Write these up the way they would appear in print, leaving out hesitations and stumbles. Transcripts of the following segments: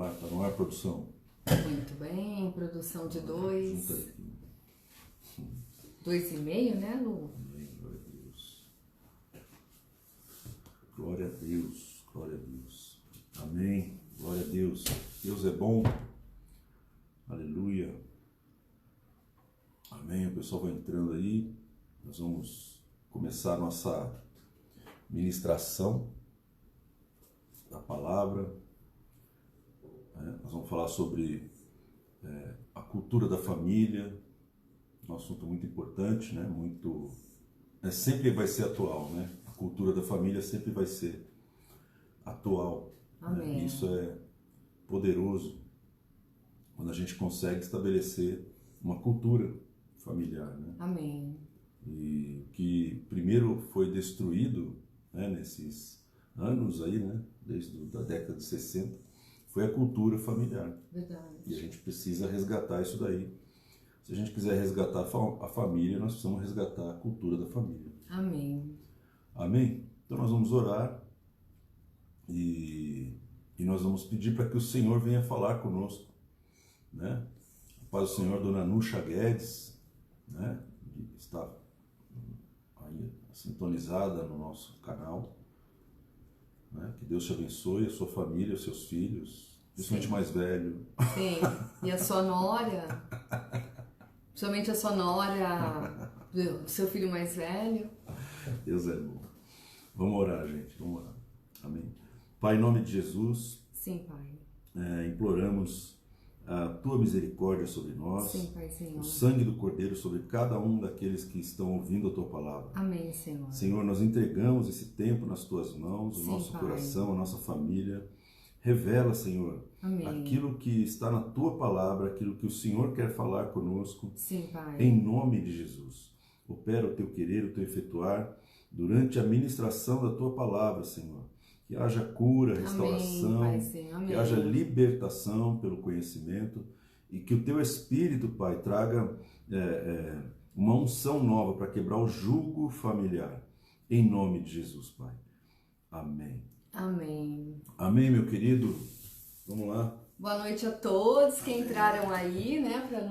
Tá no ar, produção. Muito bem, produção de 2. Junta aqui. 2,5, né, Lu? Amém, glória a Deus. Glória a Deus, glória a Deus. Amém, glória a Deus. Deus é bom. Aleluia. Amém, o pessoal vai entrando aí. Nós vamos começar a nossa ministração da palavra. Nós vamos falar sobre a cultura da família, um assunto muito importante, né? Sempre vai ser atual, né? A cultura da família sempre vai ser atual. Amém. Né? Isso é poderoso quando a gente consegue estabelecer uma cultura familiar, né? Amém. E que primeiro foi destruído, né, nesses anos aí, né? Desde a década de 60, foi a cultura familiar. Verdade. E a gente precisa resgatar isso daí. Se a gente quiser resgatar a família, nós precisamos resgatar a cultura da família. Amém. Amém? Então nós vamos orar e nós vamos pedir para que o Senhor venha falar conosco, né? A paz do Senhor, Dona Nusha Guedes, né? Que está aí sintonizada no nosso canal. Né? Que Deus te abençoe, a sua família, os seus filhos, principalmente o mais velho. Sim, e a sua nora, principalmente a sua nora, o seu filho mais velho. Deus é bom. Vamos orar, gente, vamos orar. Amém. Pai, em nome de Jesus, Sim, Pai. Imploramos a Tua misericórdia sobre nós. Sim, Pai, Senhor. O sangue do Cordeiro sobre cada um daqueles que estão ouvindo a Tua palavra. Amém, Senhor. Senhor, nós entregamos esse tempo nas Tuas mãos, o Sim, nosso Pai. coração, a nossa família. Revela, Senhor, Amém. aquilo que está na Tua palavra, aquilo que o Senhor quer falar conosco. Sim, Pai. Em nome de Jesus. Opera o Teu querer, o Teu efetuar durante a ministração da Tua palavra, Senhor. Que haja cura, restauração, Amém, Pai, Senhor. Amém. que haja libertação pelo conhecimento e que o Teu Espírito, Pai, traga uma unção nova para quebrar o jugo familiar. Em nome de Jesus, Pai. Amém. Amém. Amém, meu querido. Vamos lá. Boa noite a todos que entraram aí, né, para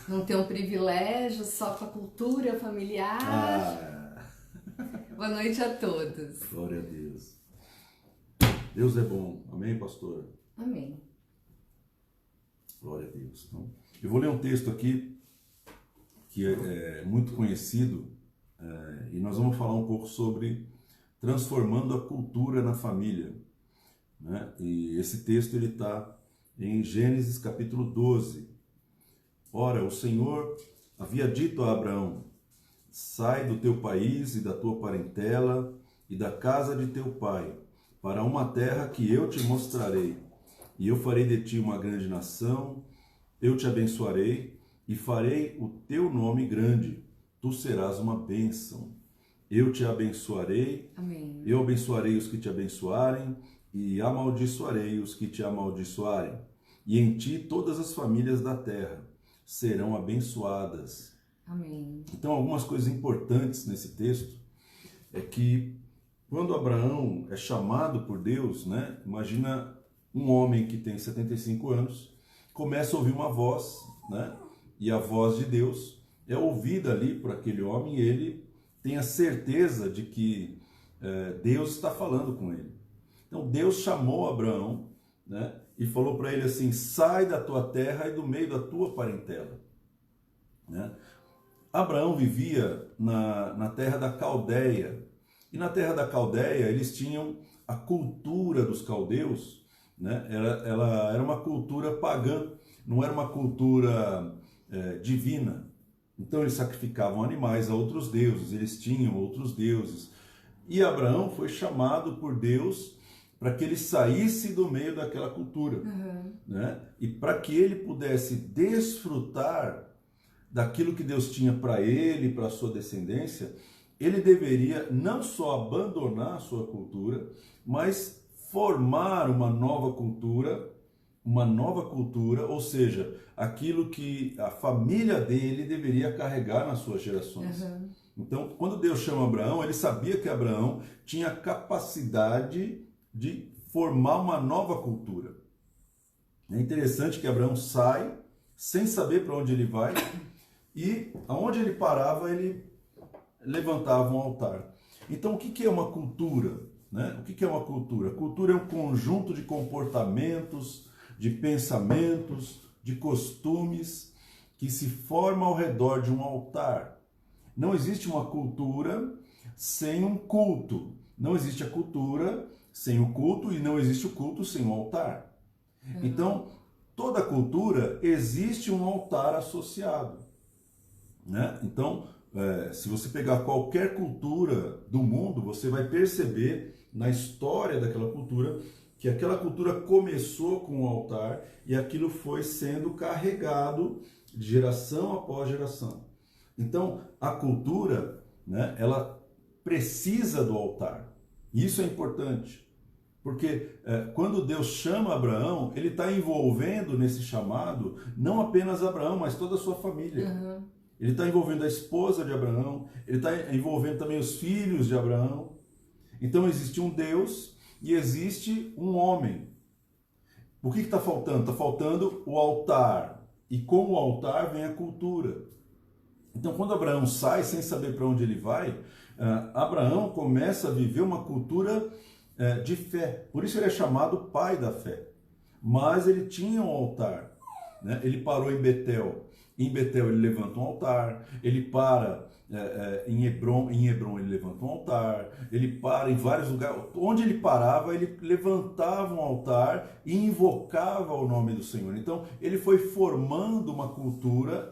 não ter um privilégio só com a cultura familiar. Boa noite a todos. Glória a Deus. Deus é bom. Amém, pastora? Amém. Glória a Deus. Então, eu vou ler um texto aqui que é muito conhecido e nós vamos falar um pouco sobre transformando a cultura na família. Né? E esse texto ele está em Gênesis capítulo 12. Ora, o Senhor havia dito a Abraão: sai do teu país e da tua parentela e da casa de teu pai, para uma terra que eu te mostrarei. E eu farei de ti uma grande nação, eu te abençoarei e farei o teu nome grande. Tu serás uma bênção. Eu te abençoarei, Amém. eu abençoarei os que te abençoarem e amaldiçoarei os que te amaldiçoarem. E em ti todas as famílias da terra serão abençoadas. Amém. Então, algumas coisas importantes nesse texto é que quando Abraão é chamado por Deus, né? Imagina um homem que tem 75 anos, começa a ouvir uma voz, né? E a voz de Deus é ouvida ali por aquele homem e ele tem a certeza de que Deus está falando com ele. Então, Deus chamou Abraão, né? E falou para ele assim: sai da tua terra e do meio da tua parentela. Né? Abraão vivia na terra da Caldeia. E na terra da Caldeia eles tinham a cultura dos caldeus, né? Ela era uma cultura pagã, não era uma cultura divina. Então eles sacrificavam animais a outros deuses, eles tinham outros deuses. E Abraão foi chamado por Deus para que ele saísse do meio daquela cultura, né? E para que ele pudesse desfrutar daquilo que Deus tinha para ele, para a sua descendência, ele deveria não só abandonar a sua cultura, mas formar uma nova cultura, ou seja, aquilo que a família dele deveria carregar nas suas gerações. Então, quando Deus chama Abraão, ele sabia que Abraão tinha capacidade de formar uma nova cultura. É interessante que Abraão sai sem saber para onde ele vai e aonde ele parava, ele levantava um altar. Então, o que é uma cultura? Né? O que é uma cultura? Cultura é um conjunto de comportamentos, de pensamentos, de costumes que se forma ao redor de um altar. Não existe uma cultura sem um culto. Não existe a cultura sem o culto e não existe o culto sem o altar. Então, toda cultura existe um altar associado. Né? Então, se você pegar qualquer cultura do mundo, você vai perceber na história daquela cultura que aquela cultura começou com o altar e aquilo foi sendo carregado de geração após geração. Então, a cultura, né, ela precisa do altar. Isso é importante, porque quando Deus chama Abraão, ele está envolvendo nesse chamado não apenas Abraão, mas toda a sua família. Ele está envolvendo a esposa de Abraão, ele está envolvendo também os filhos de Abraão. Então existe um Deus e existe um homem. O que está faltando? Está faltando o altar. E com o altar vem a cultura. Então quando Abraão sai sem saber para onde ele vai, Abraão começa a viver uma cultura de fé. Por isso ele é chamado pai da fé. Mas ele tinha um altar. Né? Ele parou em Betel. Em Betel ele levanta um altar, ele para em Hebron ele levanta um altar, ele para em vários lugares, onde ele parava ele levantava um altar e invocava o nome do Senhor. Então ele foi formando uma cultura,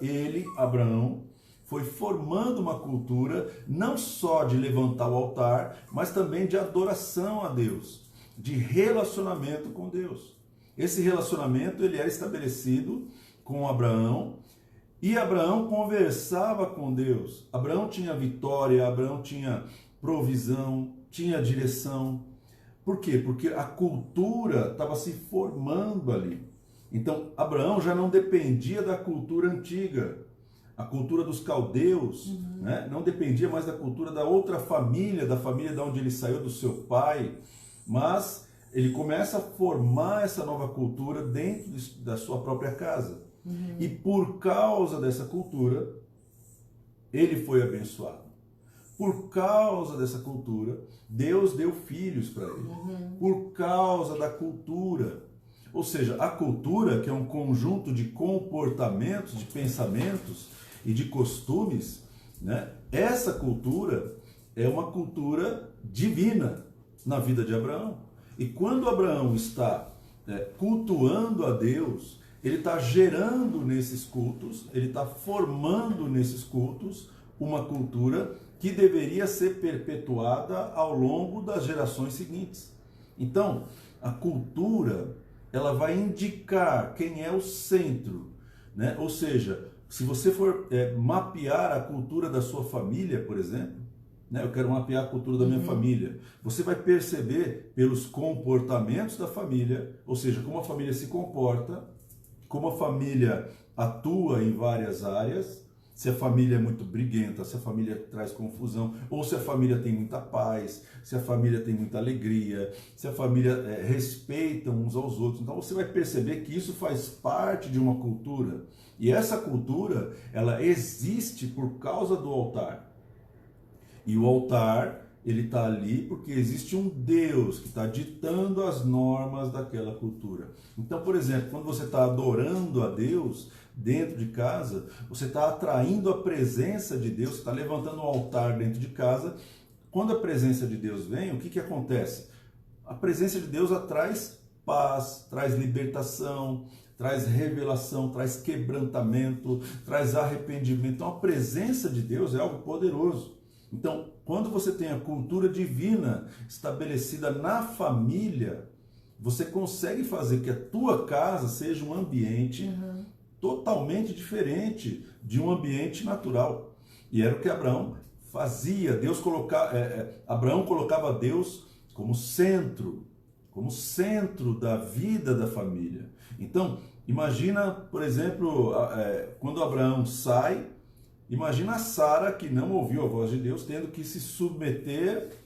Abraão, foi formando uma cultura não só de levantar o altar, mas também de adoração a Deus, de relacionamento com Deus. Esse relacionamento ele era estabelecido com Abraão, e Abraão conversava com Deus. Abraão tinha vitória, Abraão tinha provisão, tinha direção. Por quê? Porque a cultura estava se formando ali. Então, Abraão já não dependia da cultura antiga, a cultura dos caldeus, né? Não dependia mais da cultura da outra família, da família de onde ele saiu, do seu pai, mas ele começa a formar essa nova cultura dentro da sua própria casa. E por causa dessa cultura, ele foi abençoado. Por causa dessa cultura, Deus deu filhos para ele. Por causa da cultura. Ou seja, a cultura, que é um conjunto de comportamentos, de pensamentos e de costumes, né? Essa cultura é uma cultura divina na vida de Abraão. E quando Abraão está cultuando a Deus, ele está gerando nesses cultos, ele está formando nesses cultos uma cultura que deveria ser perpetuada ao longo das gerações seguintes. Então, a cultura, ela vai indicar quem é o centro, né? Ou seja, se você for mapear a cultura da sua família, por exemplo, né? Eu quero mapear a cultura da minha família, você vai perceber pelos comportamentos da família, ou seja, como a família se comporta, como a família atua em várias áreas, se a família é muito briguenta, se a família traz confusão, ou se a família tem muita paz, se a família tem muita alegria, se a família respeita uns aos outros. Então você vai perceber que isso faz parte de uma cultura. E essa cultura, ela existe por causa do altar. E o altar, ele está ali porque existe um Deus que está ditando as normas daquela cultura. Então, por exemplo, quando você está adorando a Deus dentro de casa, você está atraindo a presença de Deus, você está levantando um altar dentro de casa. Quando a presença de Deus vem, o que acontece? A presença de Deus traz paz, traz libertação, traz revelação, traz quebrantamento, traz arrependimento. Então, a presença de Deus é algo poderoso. Então, quando você tem a cultura divina estabelecida na família, você consegue fazer que a tua casa seja um ambiente totalmente diferente de um ambiente natural. E era o que Abraão fazia. Abraão colocava Deus como centro da vida da família. Então, imagina, por exemplo, quando Abraão sai, imagina a Sara, que não ouviu a voz de Deus, tendo que se submeter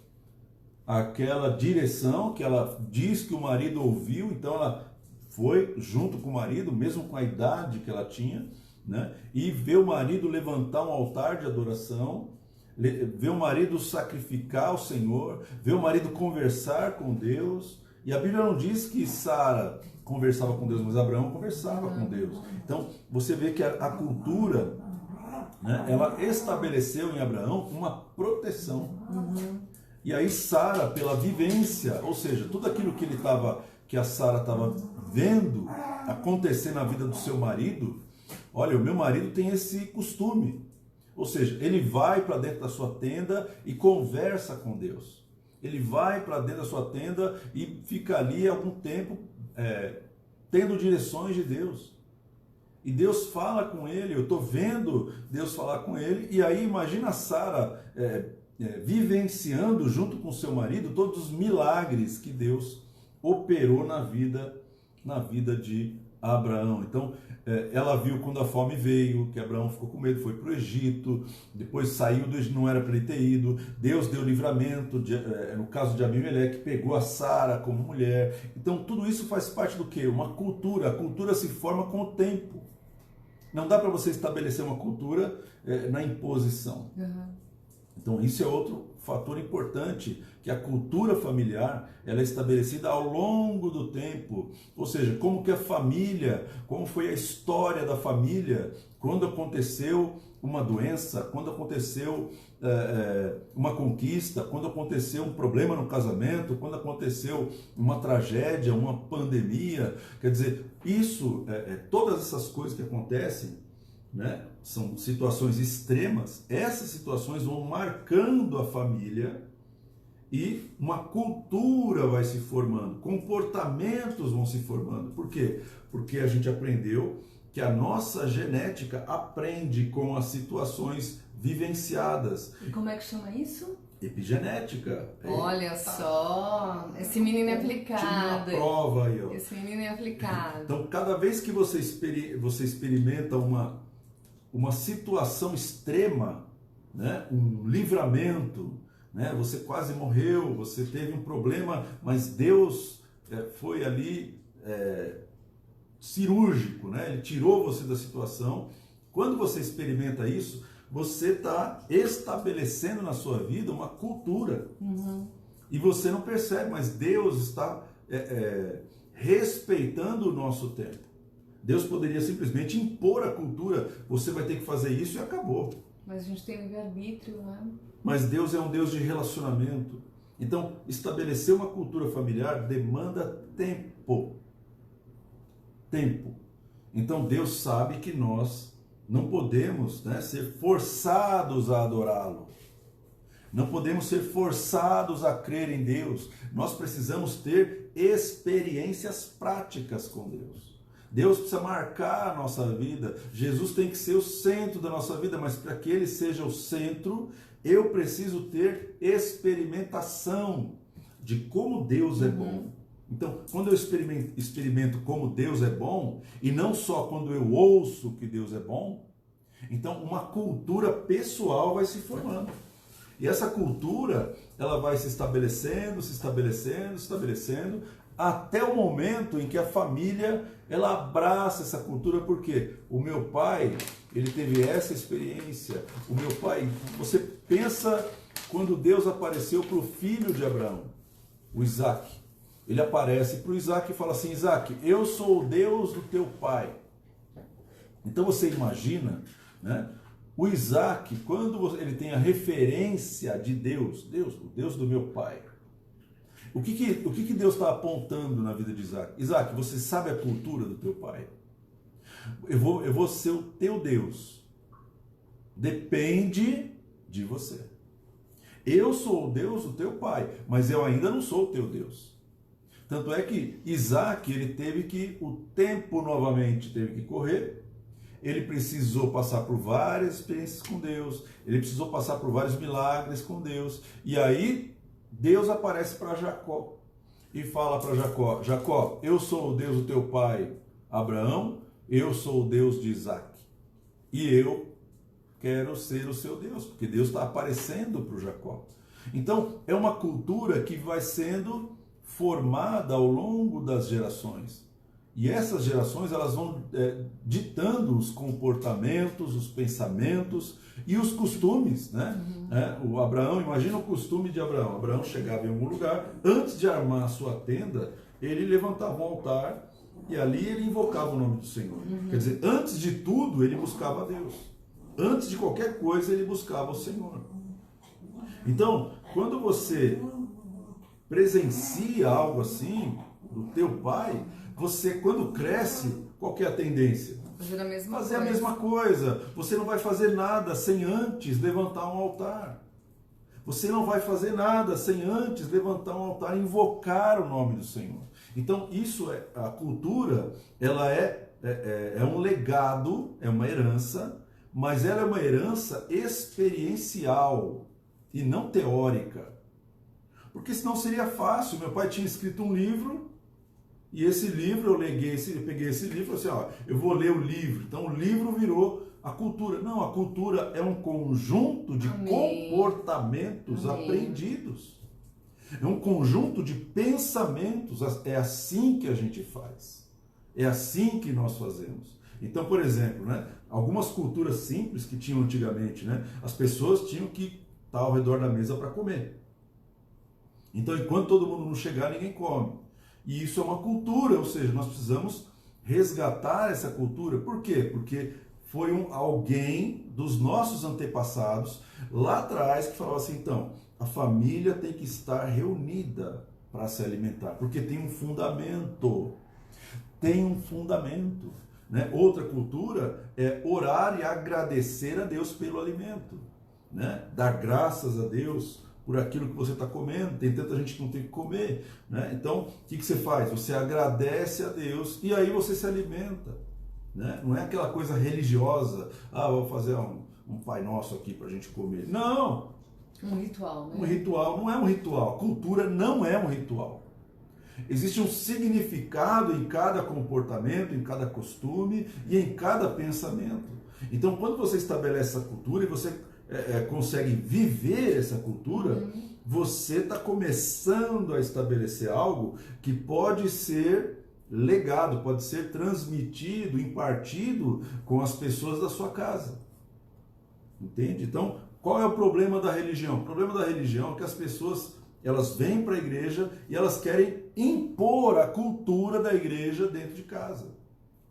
aquela direção que ela diz que o marido ouviu, então ela foi junto com o marido, mesmo com a idade que ela tinha, né? E vê o marido levantar um altar de adoração, vê o marido sacrificar ao Senhor, vê o marido conversar com Deus. E a Bíblia não diz que Sara conversava com Deus, mas Abraão conversava com Deus. Então você vê que a cultura, né, ela estabeleceu em Abraão uma proteção. E aí Sara, pela vivência, ou seja, tudo aquilo que a Sara estava vendo acontecer na vida do seu marido, olha, o meu marido tem esse costume. Ou seja, ele vai para dentro da sua tenda e conversa com Deus. Ele vai para dentro da sua tenda e fica ali algum tempo tendo direções de Deus. E Deus fala com ele, eu estou vendo Deus falar com ele, e aí imagina a Sara vivenciando junto com seu marido todos os milagres que Deus operou na vida de Abraão. Então, ela viu quando a fome veio, que Abraão ficou com medo, foi para o Egito, depois saiu do Egito, não era para ele ter ido, Deus deu livramento, no caso de Abimeleque, pegou a Sara como mulher. Então, tudo isso faz parte do quê? Uma cultura. A cultura se forma com o tempo. Não dá para você estabelecer uma cultura na imposição. Então, isso é outro fator importante, que a cultura familiar ela é estabelecida ao longo do tempo, ou seja, como que a família, como foi a história da família, quando aconteceu uma doença, quando aconteceu uma conquista, quando aconteceu um problema no casamento, quando aconteceu uma tragédia, uma pandemia, quer dizer, isso, todas essas coisas que acontecem, né, são situações extremas, essas situações vão marcando a família e uma cultura vai se formando, comportamentos vão se formando. Por quê? Porque a gente aprendeu que a nossa genética aprende com as situações vivenciadas. E como é que chama isso? Epigenética. Olha só, esse menino é aplicado. Tinha uma prova aí, ó. Esse menino é aplicado. Então, cada vez que você experimenta uma situação extrema, né, um livramento, né, você quase morreu, você teve um problema, mas Deus foi ali cirúrgico, né, Ele tirou você da situação. Quando você experimenta isso, você está estabelecendo na sua vida uma cultura. E você não percebe, mas Deus está respeitando o nosso tempo. Deus poderia simplesmente impor a cultura, você vai ter que fazer isso e acabou. Mas a gente tem livre-arbítrio, né? Mas Deus é um Deus de relacionamento. Então, estabelecer uma cultura familiar demanda tempo. Tempo. Então, Deus sabe que nós não podemos, né, ser forçados a adorá-lo. Não podemos ser forçados a crer em Deus. Nós precisamos ter experiências práticas com Deus. Deus precisa marcar a nossa vida. Jesus tem que ser o centro da nossa vida, mas para que Ele seja o centro, eu preciso ter experimentação de como Deus é bom. Então, quando eu experimento como Deus é bom, e não só quando eu ouço que Deus é bom, então uma cultura pessoal vai se formando. E essa cultura, ela vai se estabelecendo, até o momento em que a família, ela abraça essa cultura, porque o meu pai, ele teve essa experiência, o meu pai, você pensa quando Deus apareceu para o filho de Abraão, o Isaac, ele aparece para o Isaac e fala assim: Isaac, eu sou o Deus do teu pai. Então você imagina, né? O Isaac, quando ele tem a referência de Deus, o Deus do meu pai, o que Deus está apontando na vida de Isaac? Isaac, você sabe a cultura do teu pai? Eu vou ser o teu Deus. Depende de você. Eu sou o Deus do teu pai, mas eu ainda não sou o teu Deus. Tanto é que Isaac, ele teve que, o tempo novamente teve que correr. Ele precisou passar por várias experiências com Deus, ele precisou passar por vários milagres com Deus, e aí Deus aparece para Jacó e fala para Jacó: Jacó, eu sou o Deus do teu pai Abraão, eu sou o Deus de Isaac, e eu quero ser o seu Deus, porque Deus está aparecendo para o Jacó. Então, é uma cultura que vai sendo formada ao longo das gerações. E essas gerações, elas vão ditando os comportamentos, os pensamentos e os costumes, né? O Abraão, imagina o costume de Abraão. Abraão chegava em algum lugar, antes de armar a sua tenda, ele levantava um altar e ali ele invocava o nome do Senhor. Quer dizer, antes de tudo, ele buscava a Deus. Antes de qualquer coisa, ele buscava o Senhor. Então, quando você presencia algo assim do teu pai, você, quando cresce, qual que é a tendência? Fazer a mesma coisa. Você não vai fazer nada sem antes levantar um altar. Você não vai fazer nada sem antes levantar um altar e invocar o nome do Senhor. Então, isso é a cultura, ela é um legado, é uma herança, mas ela é uma herança experiencial e não teórica. Porque senão seria fácil. Meu pai tinha escrito um livro, e esse livro, eu peguei esse livro e falei assim, ó, eu vou ler o livro. Então o livro virou a cultura. Não, a cultura é um conjunto de comportamentos aprendidos. É um conjunto de pensamentos. É assim que a gente faz. É assim que nós fazemos. Então, por exemplo, né, algumas culturas simples que tinham antigamente, né, as pessoas tinham que estar ao redor da mesa para comer. Então, enquanto todo mundo não chegar, ninguém come. E isso é uma cultura, ou seja, nós precisamos resgatar essa cultura. Por quê? Porque foi alguém dos nossos antepassados lá atrás que falava assim, então, a família tem que estar reunida para se alimentar, porque tem um fundamento. Tem um fundamento. Né? Outra cultura é orar e agradecer a Deus pelo alimento. Né? Dar graças a Deus por aquilo que você está comendo. Tem tanta gente que não tem que comer, né? Então, o que você faz? Você agradece a Deus e aí você se alimenta, né? Não é aquela coisa religiosa, vou fazer um Pai Nosso aqui para a gente comer. Não! Um ritual, né? Um ritual não é um ritual. Cultura não é um ritual. Existe um significado em cada comportamento, em cada costume e em cada pensamento. Então, quando você estabelece essa cultura e você consegue viver essa cultura, você está começando a estabelecer algo que pode ser legado, pode ser transmitido, impartido com as pessoas da sua casa. Entende? Então, qual é o problema da religião? O problema da religião é que as pessoas, elas vêm para a igreja e elas querem impor a cultura da igreja dentro de casa.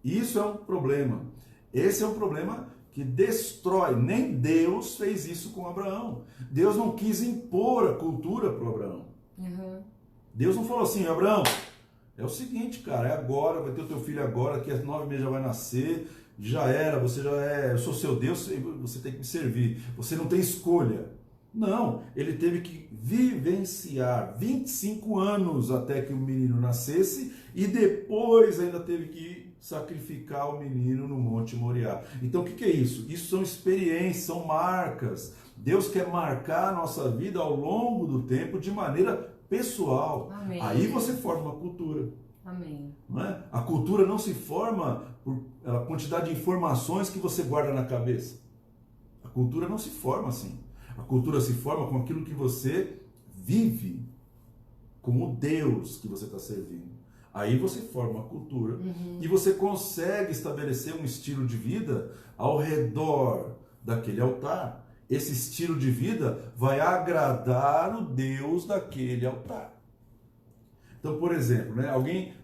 Isso é um problema. Esse é um problema que destrói. Nem Deus fez isso com Abraão. Deus não quis impor a cultura para o Abraão. Deus não falou assim, Abraão, é o seguinte, cara, é agora, vai ter o teu filho agora, daqui a 9 meses já vai nascer, já era, você já é, eu sou seu Deus, você tem que me servir. Você não tem escolha. Não, ele teve que vivenciar 25 anos até que o menino nascesse e depois ainda teve que sacrificar o menino no Monte Moriá. Então o que é isso? Isso são experiências, são marcas. Deus quer marcar a nossa vida ao longo do tempo de maneira pessoal. Amém. Aí você forma uma cultura. Amém. Não é? A cultura não se forma por a quantidade de informações que você guarda na cabeça. A cultura não se forma assim. A cultura se forma com aquilo que você vive, com o Deus que você está servindo. Aí você forma uma cultura e você consegue estabelecer um estilo de vida ao redor daquele altar. Esse estilo de vida vai agradar o Deus daquele altar. Então, por exemplo, né,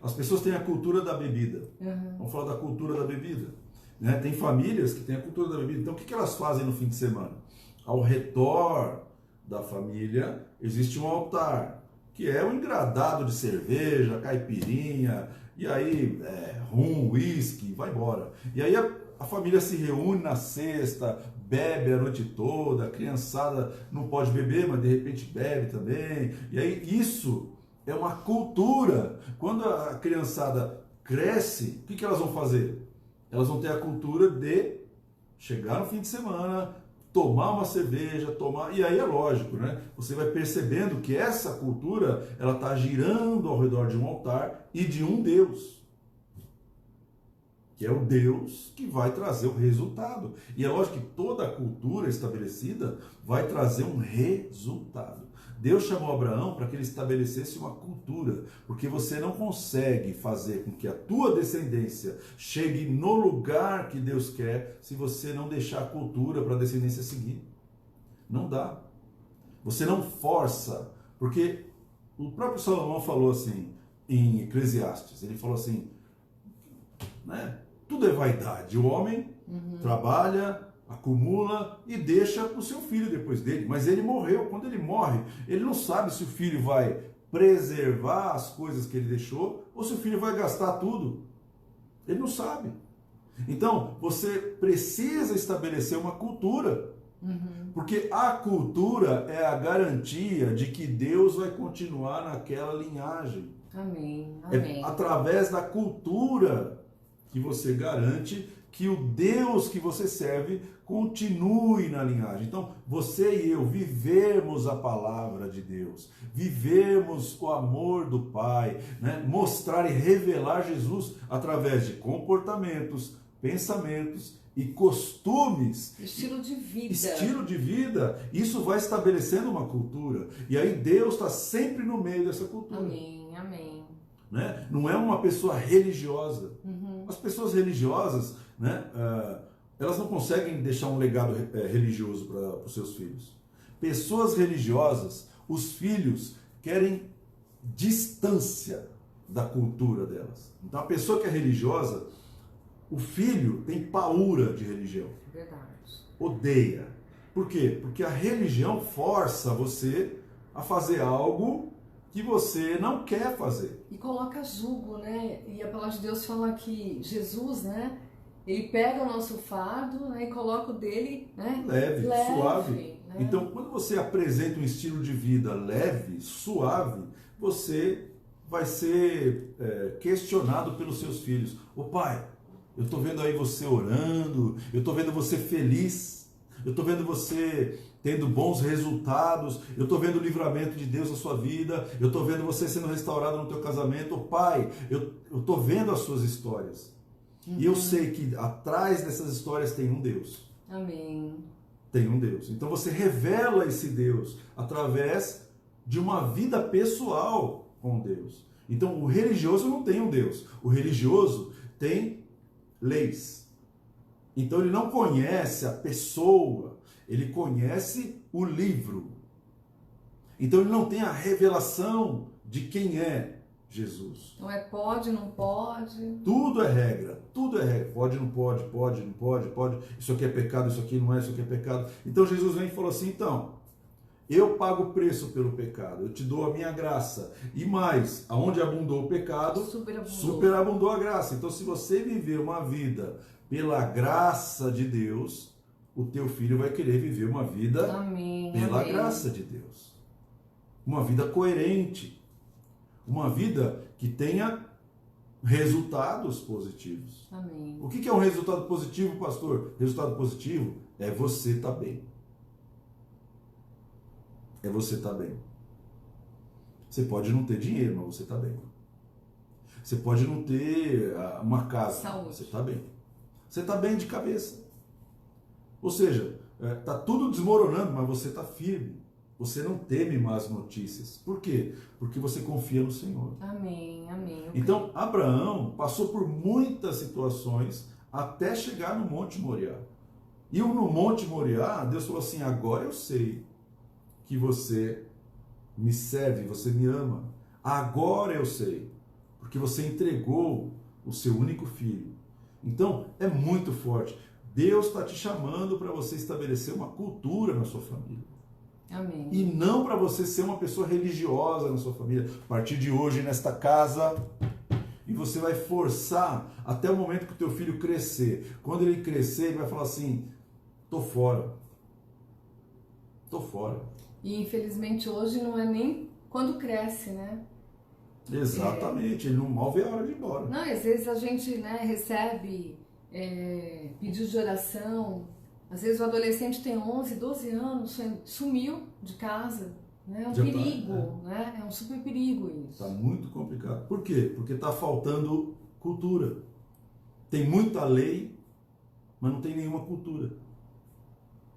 as pessoas têm a cultura da bebida. Vamos falar da cultura da bebida. Né? Tem famílias que têm a cultura da bebida. Então, o que elas fazem no fim de semana? Ao redor da família existe um altar, que é um engradado de cerveja, caipirinha, e aí rum, uísque, vai embora. E aí a família se reúne na sexta, bebe a noite toda, a criançada não pode beber, mas de repente bebe também. E aí isso é uma cultura. Quando a criançada cresce, o que elas vão fazer? Elas vão ter a cultura de chegar no fim de semana, tomar uma cerveja, e aí é lógico, né? Você vai percebendo que essa cultura, ela está girando ao redor de um altar e de um Deus, que é o Deus que vai trazer o resultado. E é lógico que toda a cultura estabelecida vai trazer um resultado. Deus chamou Abraão para que ele estabelecesse uma cultura, porque você não consegue fazer com que a tua descendência chegue no lugar que Deus quer se você não deixar a cultura para a descendência seguir. Não dá. Você não força, porque o próprio Salomão falou assim em Eclesiastes, ele falou assim, né? Tudo é vaidade. O homem trabalha, acumula e deixa para o seu filho depois dele. Mas ele morreu. Quando ele morre, ele não sabe se o filho vai preservar as coisas que ele deixou ou se o filho vai gastar tudo. Ele não sabe. Então, você precisa estabelecer uma cultura. Porque a cultura é a garantia de que Deus vai continuar naquela linhagem. Amém. Amém. É através da cultura que você garante que o Deus que você serve continue na linhagem. Então, você e eu vivermos a palavra de Deus, vivermos o amor do Pai, né? Mostrar e revelar Jesus através de comportamentos, pensamentos e costumes. Estilo de vida. Estilo de vida. Isso vai estabelecendo uma cultura. E aí Deus está sempre no meio dessa cultura. Amém, amém. Né? Não é uma pessoa religiosa. As pessoas religiosas, né, elas não conseguem deixar um legado religioso para os seus filhos. Pessoas religiosas, os filhos querem distância da cultura delas. Então a pessoa que é religiosa, o filho tem paura de religião. Verdade. Odeia. Por quê? Porque a religião força você a fazer algo que você não quer fazer. E coloca julgo, né? E a palavra de Deus fala que Jesus, né? Ele pega o nosso fardo, né, e coloca o dele, né? Leve, suave. Né? Então, quando você apresenta um estilo de vida leve, suave, você vai ser questionado pelos seus filhos. Ô pai, eu estou vendo aí você orando, eu estou vendo você feliz, eu estou vendo você tendo bons resultados, eu estou vendo o livramento de Deus na sua vida, eu estou vendo você sendo restaurado no teu casamento. Ô pai, eu estou vendo as suas histórias. E eu sei que atrás dessas histórias tem um Deus. Amém. Tem um Deus. Então você revela esse Deus através de uma vida pessoal com Deus. Então o religioso não tem um Deus. O religioso tem leis. Então ele não conhece a pessoa, ele conhece o livro. Então ele não tem a revelação de quem é Jesus. Não é pode, não pode. Tudo é regra, tudo é regra. Pode, não pode, pode, não pode, pode. Isso aqui é pecado, isso aqui não é, isso aqui é pecado. Então Jesus vem e falou assim, então, eu pago o preço pelo pecado, eu te dou a minha graça. E mais, aonde abundou o pecado, superabundou a graça. Então se você viver uma vida pela graça de Deus, o teu filho vai querer viver uma vida pela graça de Deus. Uma vida coerente. Uma vida que tenha resultados positivos. Amém. O que é um resultado positivo, pastor? Resultado positivo é você estar bem. É você estar bem. Você pode não ter dinheiro, mas você está bem. Você pode não ter uma casa, saúde. Você está bem. Você está bem de cabeça. Ou seja, está tudo desmoronando, mas você está firme. Você não teme más notícias. Por quê? Porque você confia no Senhor. Amém, amém. Então, Abraão passou por muitas situações até chegar no Monte Moriá. E no Monte Moriá, Deus falou assim, agora eu sei que você me serve, você me ama. Agora eu sei. Porque você entregou o seu único filho. Então, é muito forte. Deus está te chamando para você estabelecer uma cultura na sua família. Amém. E não para você ser uma pessoa religiosa na sua família. A partir de hoje, nesta casa, e você vai forçar até o momento que o teu filho crescer. Quando ele crescer, ele vai falar assim, tô fora. Tô fora. E infelizmente hoje não é nem quando cresce, né? Exatamente, ele não mal vê a hora de ir embora. Não, às vezes a gente, né, recebe pedido de oração. Às vezes o adolescente tem 11, 12 anos, sumiu de casa, né? É um perigo, né? É um super perigo isso. Está muito complicado. Por quê? Porque está faltando cultura. Tem muita lei, mas não tem nenhuma cultura.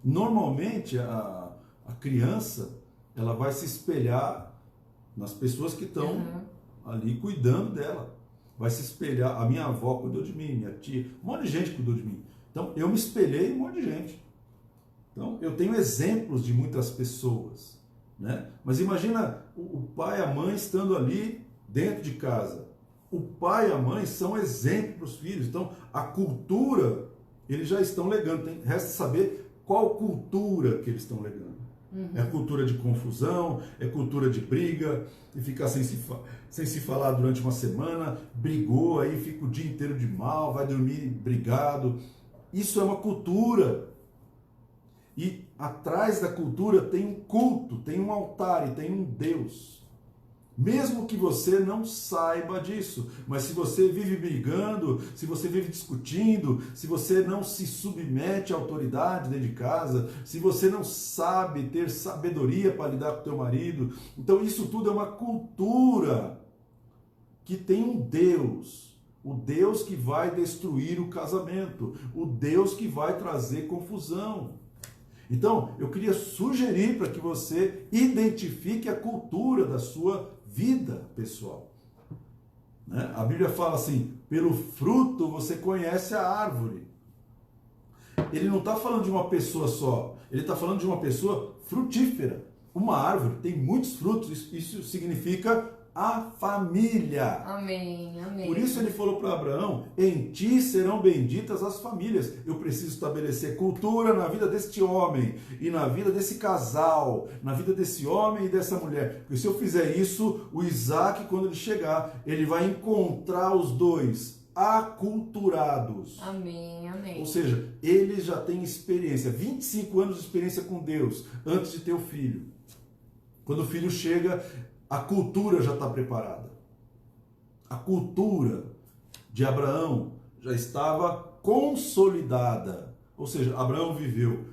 Normalmente a criança, ela vai se espelhar nas pessoas que estão ali cuidando dela. Vai se espelhar, a minha avó cuidou de mim, minha tia, um monte de gente cuidou de mim. Então, eu me espelhei em um monte de gente. Então, eu tenho exemplos de muitas pessoas, né? Mas imagina o pai e a mãe estando ali dentro de casa. O pai e a mãe são exemplos para os filhos. Então, a cultura, eles já estão legando. Resta saber qual cultura que eles estão legando. É cultura de confusão, é cultura de briga, e ficar sem se falar durante uma semana, brigou, aí fica o dia inteiro de mal, vai dormir brigado. Isso é uma cultura. E atrás da cultura tem um culto, tem um altar e tem um Deus. Mesmo que você não saiba disso, mas se você vive brigando, se você vive discutindo, se você não se submete à autoridade dentro de casa, se você não sabe ter sabedoria para lidar com o teu marido, então isso tudo é uma cultura que tem um Deus, o Deus que vai destruir o casamento, o Deus que vai trazer confusão. Então, eu queria sugerir para que você identifique a cultura da sua vida pessoal. Né? A Bíblia fala assim, pelo fruto você conhece a árvore. Ele não está falando de uma pessoa só, ele está falando de uma pessoa frutífera. Uma árvore tem muitos frutos, isso significa a família. Amém, amém. Por isso ele falou para Abraão, em ti serão benditas as famílias. Eu preciso estabelecer cultura na vida deste homem e na vida desse casal, na vida desse homem e dessa mulher. Porque se eu fizer isso, o Isaac, quando ele chegar, ele vai encontrar os dois aculturados. Amém, amém. Ou seja, ele já tem experiência, 25 anos de experiência com Deus, antes de ter o filho. Quando o filho chega, a cultura já está preparada. A cultura de Abraão já estava consolidada. Ou seja, Abraão viveu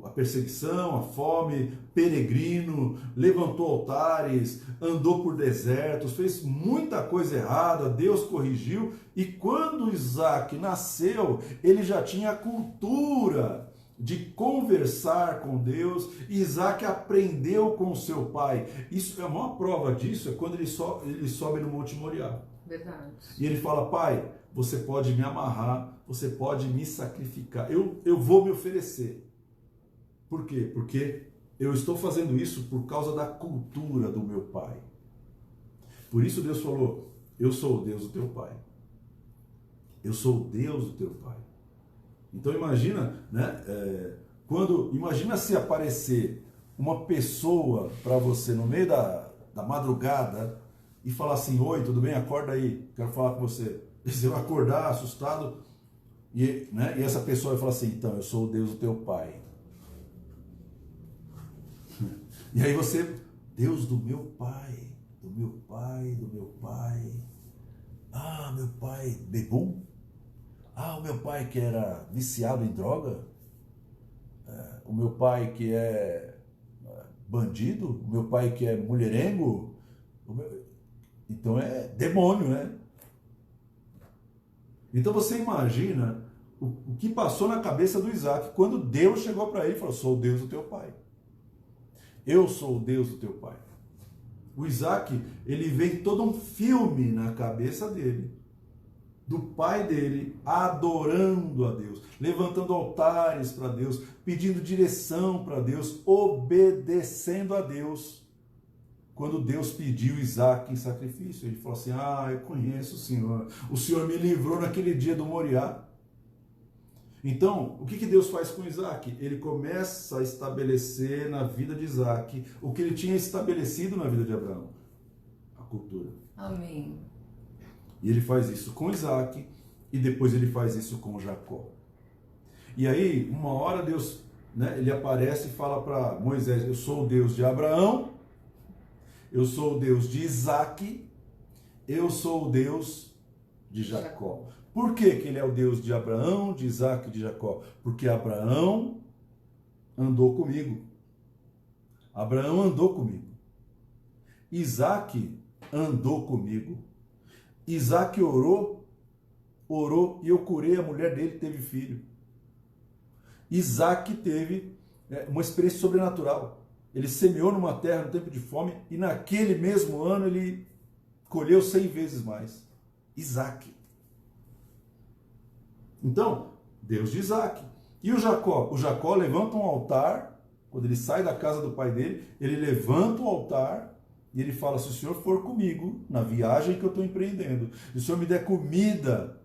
a perseguição, a fome, peregrino, levantou altares, andou por desertos, fez muita coisa errada, Deus corrigiu. E quando Isaac nasceu, ele já tinha a cultura de conversar com Deus. Isaac aprendeu com seu pai. Isso é a maior prova disso, é quando ele sobe no Monte Moriá. Verdade. E ele fala, pai, você pode me amarrar, você pode me sacrificar, eu vou me oferecer. Por quê? Porque eu estou fazendo isso por causa da cultura do meu pai. Por isso Deus falou, eu sou o Deus do teu pai. Eu sou o Deus do teu pai. Então imagina, né, imagina se aparecer uma pessoa para você no meio da madrugada e falar assim, oi, tudo bem? Acorda aí, quero falar com você. E você vai acordar assustado e essa pessoa vai falar assim, então, eu sou o Deus do teu pai. E aí você, Deus do meu pai, do meu pai, do meu pai. Ah, meu pai bebum? Ah, o meu pai que era viciado em droga? O meu pai que é bandido? O meu pai que é mulherengo? Então é demônio, né? Então você imagina o que passou na cabeça do Isaac quando Deus chegou para ele e falou, sou o Deus do teu pai. Eu sou o Deus do teu pai. O Isaac, ele vem todo um filme na cabeça dele, do pai dele, adorando a Deus, levantando altares para Deus, pedindo direção para Deus, obedecendo a Deus. Quando Deus pediu Isaac em sacrifício, ele falou assim, eu conheço o Senhor me livrou naquele dia do Moriá. Então, o que Deus faz com Isaac? Ele começa a estabelecer na vida de Isaac o que ele tinha estabelecido na vida de Abraão, a cultura. Amém. E ele faz isso com Isaac e depois ele faz isso com Jacó. E aí, uma hora Deus, ele aparece e fala para Moisés, eu sou o Deus de Abraão, eu sou o Deus de Isaac, eu sou o Deus de Jacó. Por que ele é o Deus de Abraão, de Isaac e de Jacó? Porque Abraão andou comigo. Abraão andou comigo. Isaac andou comigo. Isaac orou e eu curei a mulher dele, teve filho. Isaac teve uma experiência sobrenatural. ele semeou numa terra no tempo de fome e naquele mesmo ano ele colheu 100 vezes mais. Isaac. Então, Deus de Isaac. E o Jacó? O Jacó levanta um altar, quando ele sai da casa do pai dele, ele levanta o altar e ele fala, se o Senhor for comigo na viagem que eu estou empreendendo, se o Senhor me der comida,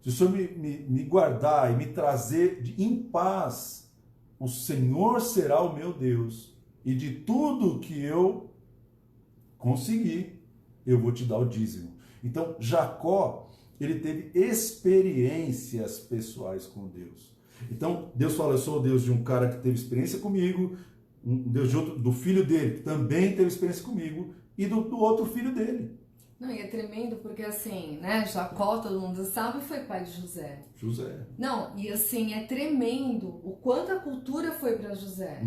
se o Senhor me guardar e me trazer em paz, o Senhor será o meu Deus. E de tudo que eu conseguir, eu vou te dar o dízimo. Então, Jacó, ele teve experiências pessoais com Deus. Então, Deus fala, eu sou o Deus de um cara que teve experiência comigo, um Deus de outro, do filho dele, que também teve experiência comigo, e do outro filho dele. Não, e é tremendo porque assim, né, Jacó, todo mundo sabe, foi pai de José. José. Não, e assim, é tremendo o quanto a cultura foi para José.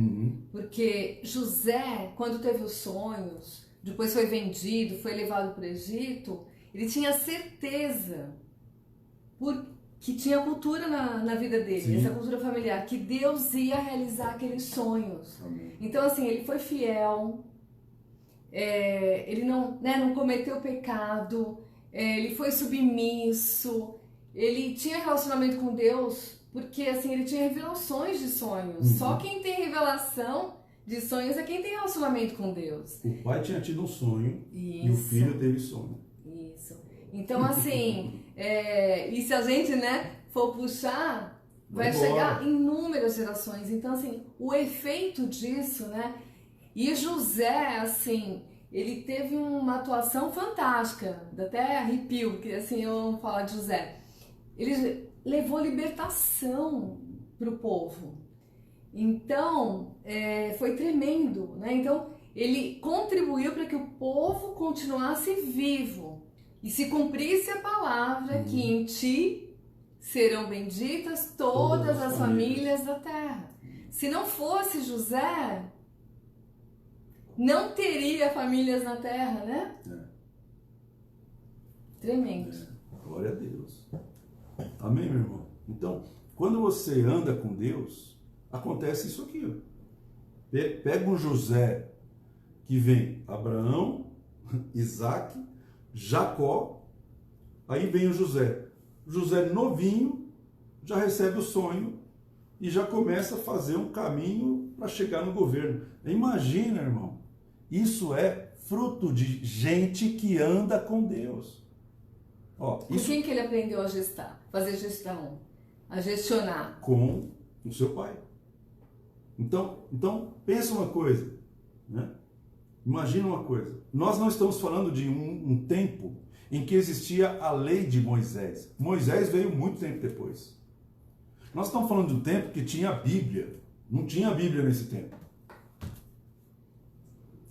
Porque José, quando teve os sonhos, depois foi vendido, foi levado para o Egito, ele tinha certeza, que tinha cultura na vida dele, Sim. essa cultura familiar, que Deus ia realizar aqueles sonhos. Amém. Então assim, ele foi fiel, ele não cometeu pecado, ele foi submisso, ele tinha relacionamento com Deus, porque assim, ele tinha revelações de sonhos. Só quem tem revelação de sonhos é quem tem relacionamento com Deus. O pai tinha tido um sonho. Isso. E o filho teve sonho. Isso. Então assim, e se a gente, for puxar, vai chegar em inúmeras gerações. Então assim, o efeito disso, E José, assim, ele teve uma atuação fantástica, dá até arrepio, porque assim, eu amo falar de José. Ele levou libertação para o povo. Então, foi tremendo, Então, ele contribuiu para que o povo continuasse vivo e se cumprisse a palavra que em ti serão benditas todas as famílias da terra. Se não fosse José, não teria famílias na terra, Tremendo. Glória a Deus. Amém, meu irmão? Então, quando você anda com Deus, acontece isso aqui. Ó. Pega um José que vem Abraão, Isaac, Jacó, aí vem o José. José novinho, já recebe o sonho e já começa a fazer um caminho para chegar no governo. Imagina, irmão, isso é fruto de gente que anda com Deus. Ó, Com quem que ele aprendeu a gestar? Fazer gestão, a gestionar? Com o seu pai. Então pensa uma coisa, Imagina uma coisa. Nós não estamos falando de um tempo em que existia a lei de Moisés. Moisés veio muito tempo depois. Nós estamos falando de um tempo que tinha a Bíblia. Não tinha a Bíblia nesse tempo.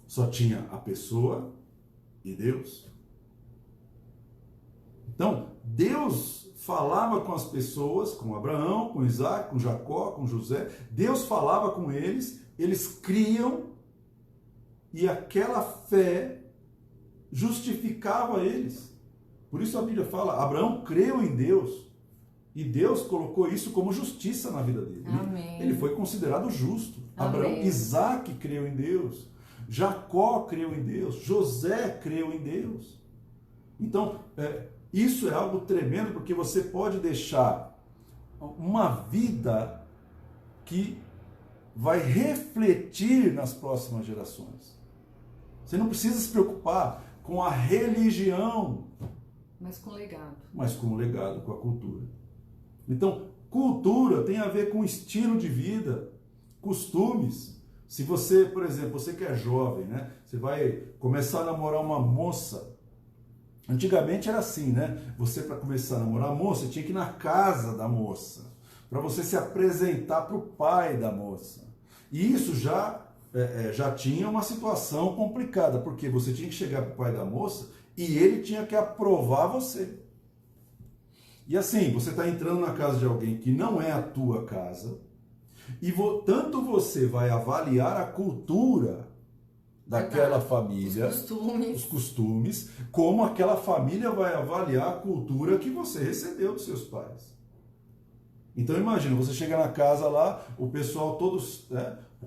Só tinha a pessoa e Deus. Então, Deus falava com as pessoas, com Abraão, com Isaac, com Jacó, com José. Deus falava com eles, eles criam e aquela fé justificava eles. Por isso a Bíblia fala, Abraão creu em Deus e Deus colocou isso como justiça na vida dele. Amém. Ele foi considerado justo. Amém. Abraão, Isaac creu em Deus, Jacó creu em Deus, José creu em Deus. Então, isso é algo tremendo, porque você pode deixar uma vida que vai refletir nas próximas gerações. Você não precisa se preocupar com a religião, mas com legado. Mas com o legado, com a cultura. Então, cultura tem a ver com estilo de vida, costumes. Se você, por exemplo, você que é jovem, você vai começar a namorar uma moça. Antigamente era assim, Você, para começar a namorar a moça, tinha que ir na casa da moça, para você se apresentar para o pai da moça. E isso já tinha uma situação complicada, porque você tinha que chegar para o pai da moça e ele tinha que aprovar você. E assim, você está entrando na casa de alguém que não é a tua casa, e tanto você vai avaliar a cultura daquela família, os costumes, como aquela família vai avaliar a cultura que você recebeu dos seus pais. Então imagina, você chega na casa lá, o pessoal todos,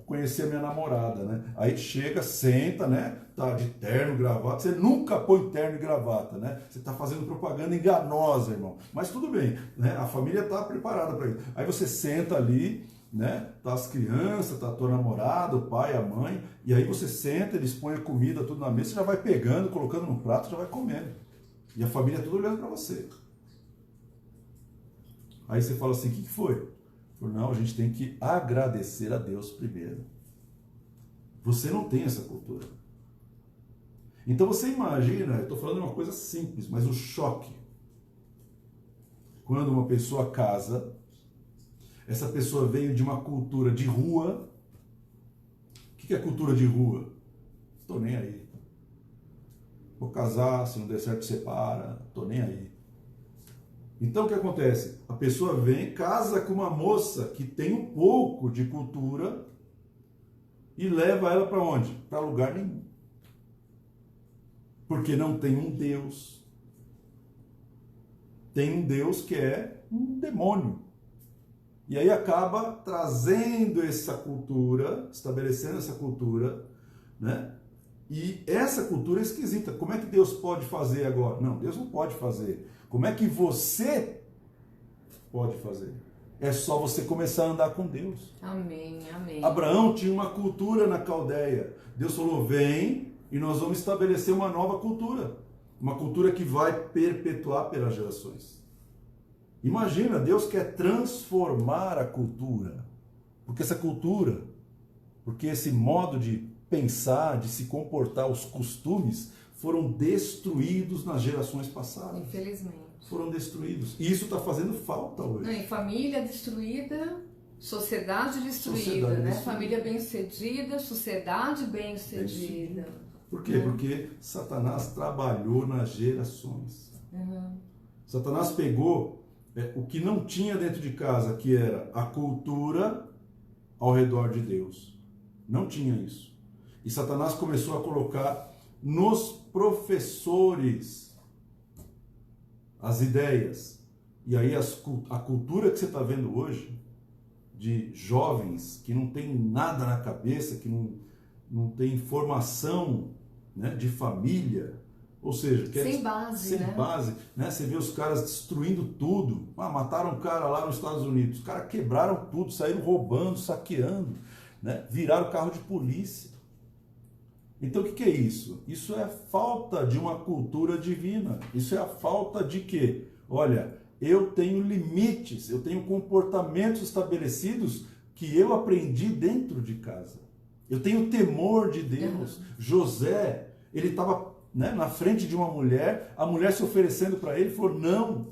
conhecer a minha namorada, né? Aí chega, senta, né? Tá de terno, gravata. Você nunca põe terno e gravata, né? Você tá fazendo propaganda enganosa, irmão. Mas tudo bem, né? A família tá preparada para isso. Aí você senta ali, né? Tá as crianças, tá a tua namorada, o pai, a mãe, e aí você senta, eles põem a comida tudo na mesa, você já vai pegando, colocando no prato, já vai comendo. E a família tudo olhando para você. Aí você fala assim, o que foi? Não, a gente tem que agradecer a Deus primeiro. Você não tem essa cultura. Então você imagina, eu estou falando uma coisa simples, mas o choque. Quando uma pessoa casa, essa pessoa veio de uma cultura de rua. O que é cultura de rua? Estou nem aí. Vou casar, se não der certo separa, estou nem aí. Então o que acontece? A pessoa vem, casa com uma moça que tem um pouco de cultura e leva ela para onde? Para lugar nenhum. Porque não tem um Deus. Tem um Deus que é um demônio. E aí acaba trazendo essa cultura, estabelecendo essa cultura, né? E essa cultura é esquisita. Como é que Deus pode fazer agora? Não, Deus não pode fazer. Como é que você pode fazer? É só você começar a andar com Deus. Amém, amém. Abraão tinha uma cultura na Caldeia. Deus falou, vem e nós vamos estabelecer uma nova cultura. Uma cultura que vai perpetuar pelas gerações. Imagina, Deus quer transformar a cultura. Porque essa cultura, porque esse modo de pensar, de se comportar, os costumes, foram destruídos nas gerações passadas. Infelizmente. Foram destruídos. E isso está fazendo falta hoje. Não, e família destruída, sociedade destruída, né? Destruída. Família bem-sucedida, sociedade bem-sucedida. Por quê? Porque Satanás trabalhou nas gerações. Satanás pegou o que não tinha dentro de casa, que era a cultura ao redor de Deus. Não tinha isso. E Satanás começou a colocar nos professores as ideias. E aí a cultura que você está vendo hoje, de jovens que não tem nada na cabeça, que não tem formação, né, de família, ou seja, sem base, sem base, né? Você vê os caras destruindo tudo. Mataram um cara lá nos Estados Unidos, os caras quebraram tudo, saíram roubando, saqueando, né? Viraram carro de polícia. Então o que é isso? Isso é a falta de uma cultura divina. Isso é a falta de quê? Olha, eu tenho limites, eu tenho comportamentos estabelecidos que eu aprendi dentro de casa. Eu tenho temor de Deus. José, ele estava, né, na frente de uma mulher, a mulher se oferecendo para ele, falou não.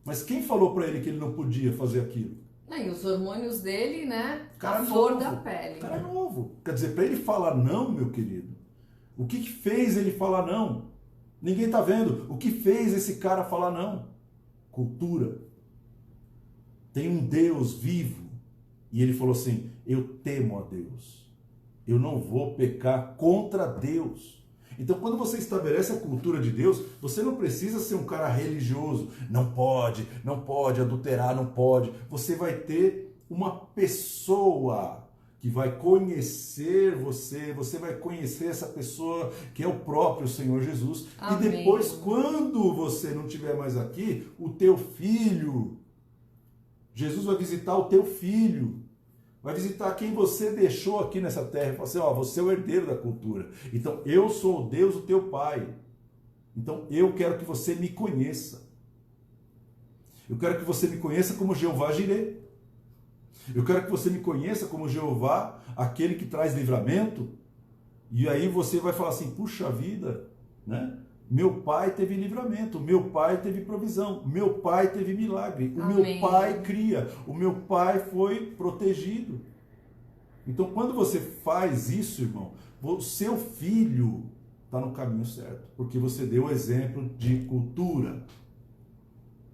Mas quem falou para ele que ele não podia fazer aquilo? E os hormônios dele, né? Cara a flor novo, da pele. Cara novo. Quer dizer, para ele falar não, meu querido, o que fez ele falar não? Ninguém está vendo. O que fez esse cara falar não? Cultura. Tem um Deus vivo. E ele falou assim, eu temo a Deus. Eu não vou pecar contra Deus. Então, quando você estabelece a cultura de Deus, você não precisa ser um cara religioso. Não pode adulterar, não pode. Você vai ter uma pessoa que vai conhecer você, você vai conhecer essa pessoa que é o próprio Senhor Jesus. Amém. E depois, quando você não estiver mais aqui, o teu filho, Jesus vai visitar o teu filho. Vai visitar quem você deixou aqui nessa terra. E fala assim, ó, você é o herdeiro da cultura. Então, eu sou o Deus, o teu pai. Então, eu quero que você me conheça. Eu quero que você me conheça como Jeová Jireh. Eu quero que você me conheça como Jeová, aquele que traz livramento. E aí você vai falar assim, puxa vida, né? Meu pai teve livramento, meu pai teve provisão, meu pai teve milagre, o Amém. Meu pai cria, o meu pai foi protegido. Então, quando você faz isso, irmão, o seu filho está no caminho certo, porque você deu o exemplo de cultura.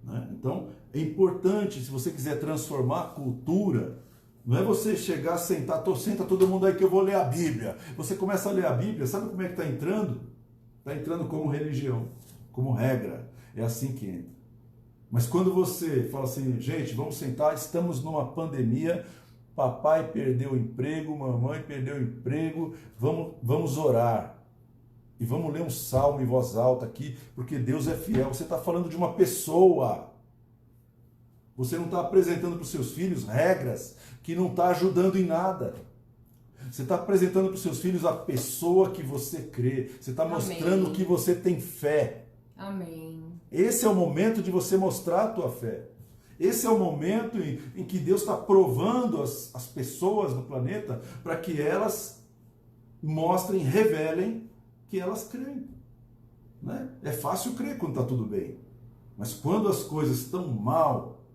Né? Então, é importante, se você quiser transformar a cultura, não é você chegar, sentar, senta todo mundo aí que eu vou ler a Bíblia. Você começa a ler a Bíblia, sabe como é que está entrando? Está entrando como religião, como regra. É assim que entra. Mas quando você fala assim, gente, vamos sentar, estamos numa pandemia, papai perdeu o emprego, mamãe perdeu o emprego, vamos orar. E vamos ler um salmo em voz alta aqui, porque Deus é fiel. Você está falando de uma pessoa. Você não está apresentando para os seus filhos regras que não está ajudando em nada. Você está apresentando para os seus filhos a pessoa que você crê. Você está mostrando que você tem fé. Amém. Esse é o momento de você mostrar a tua fé. Esse é o momento em que Deus está provando as pessoas do planeta para que elas mostrem, revelem que elas creem. Né? É fácil crer quando está tudo bem. Mas quando as coisas estão mal,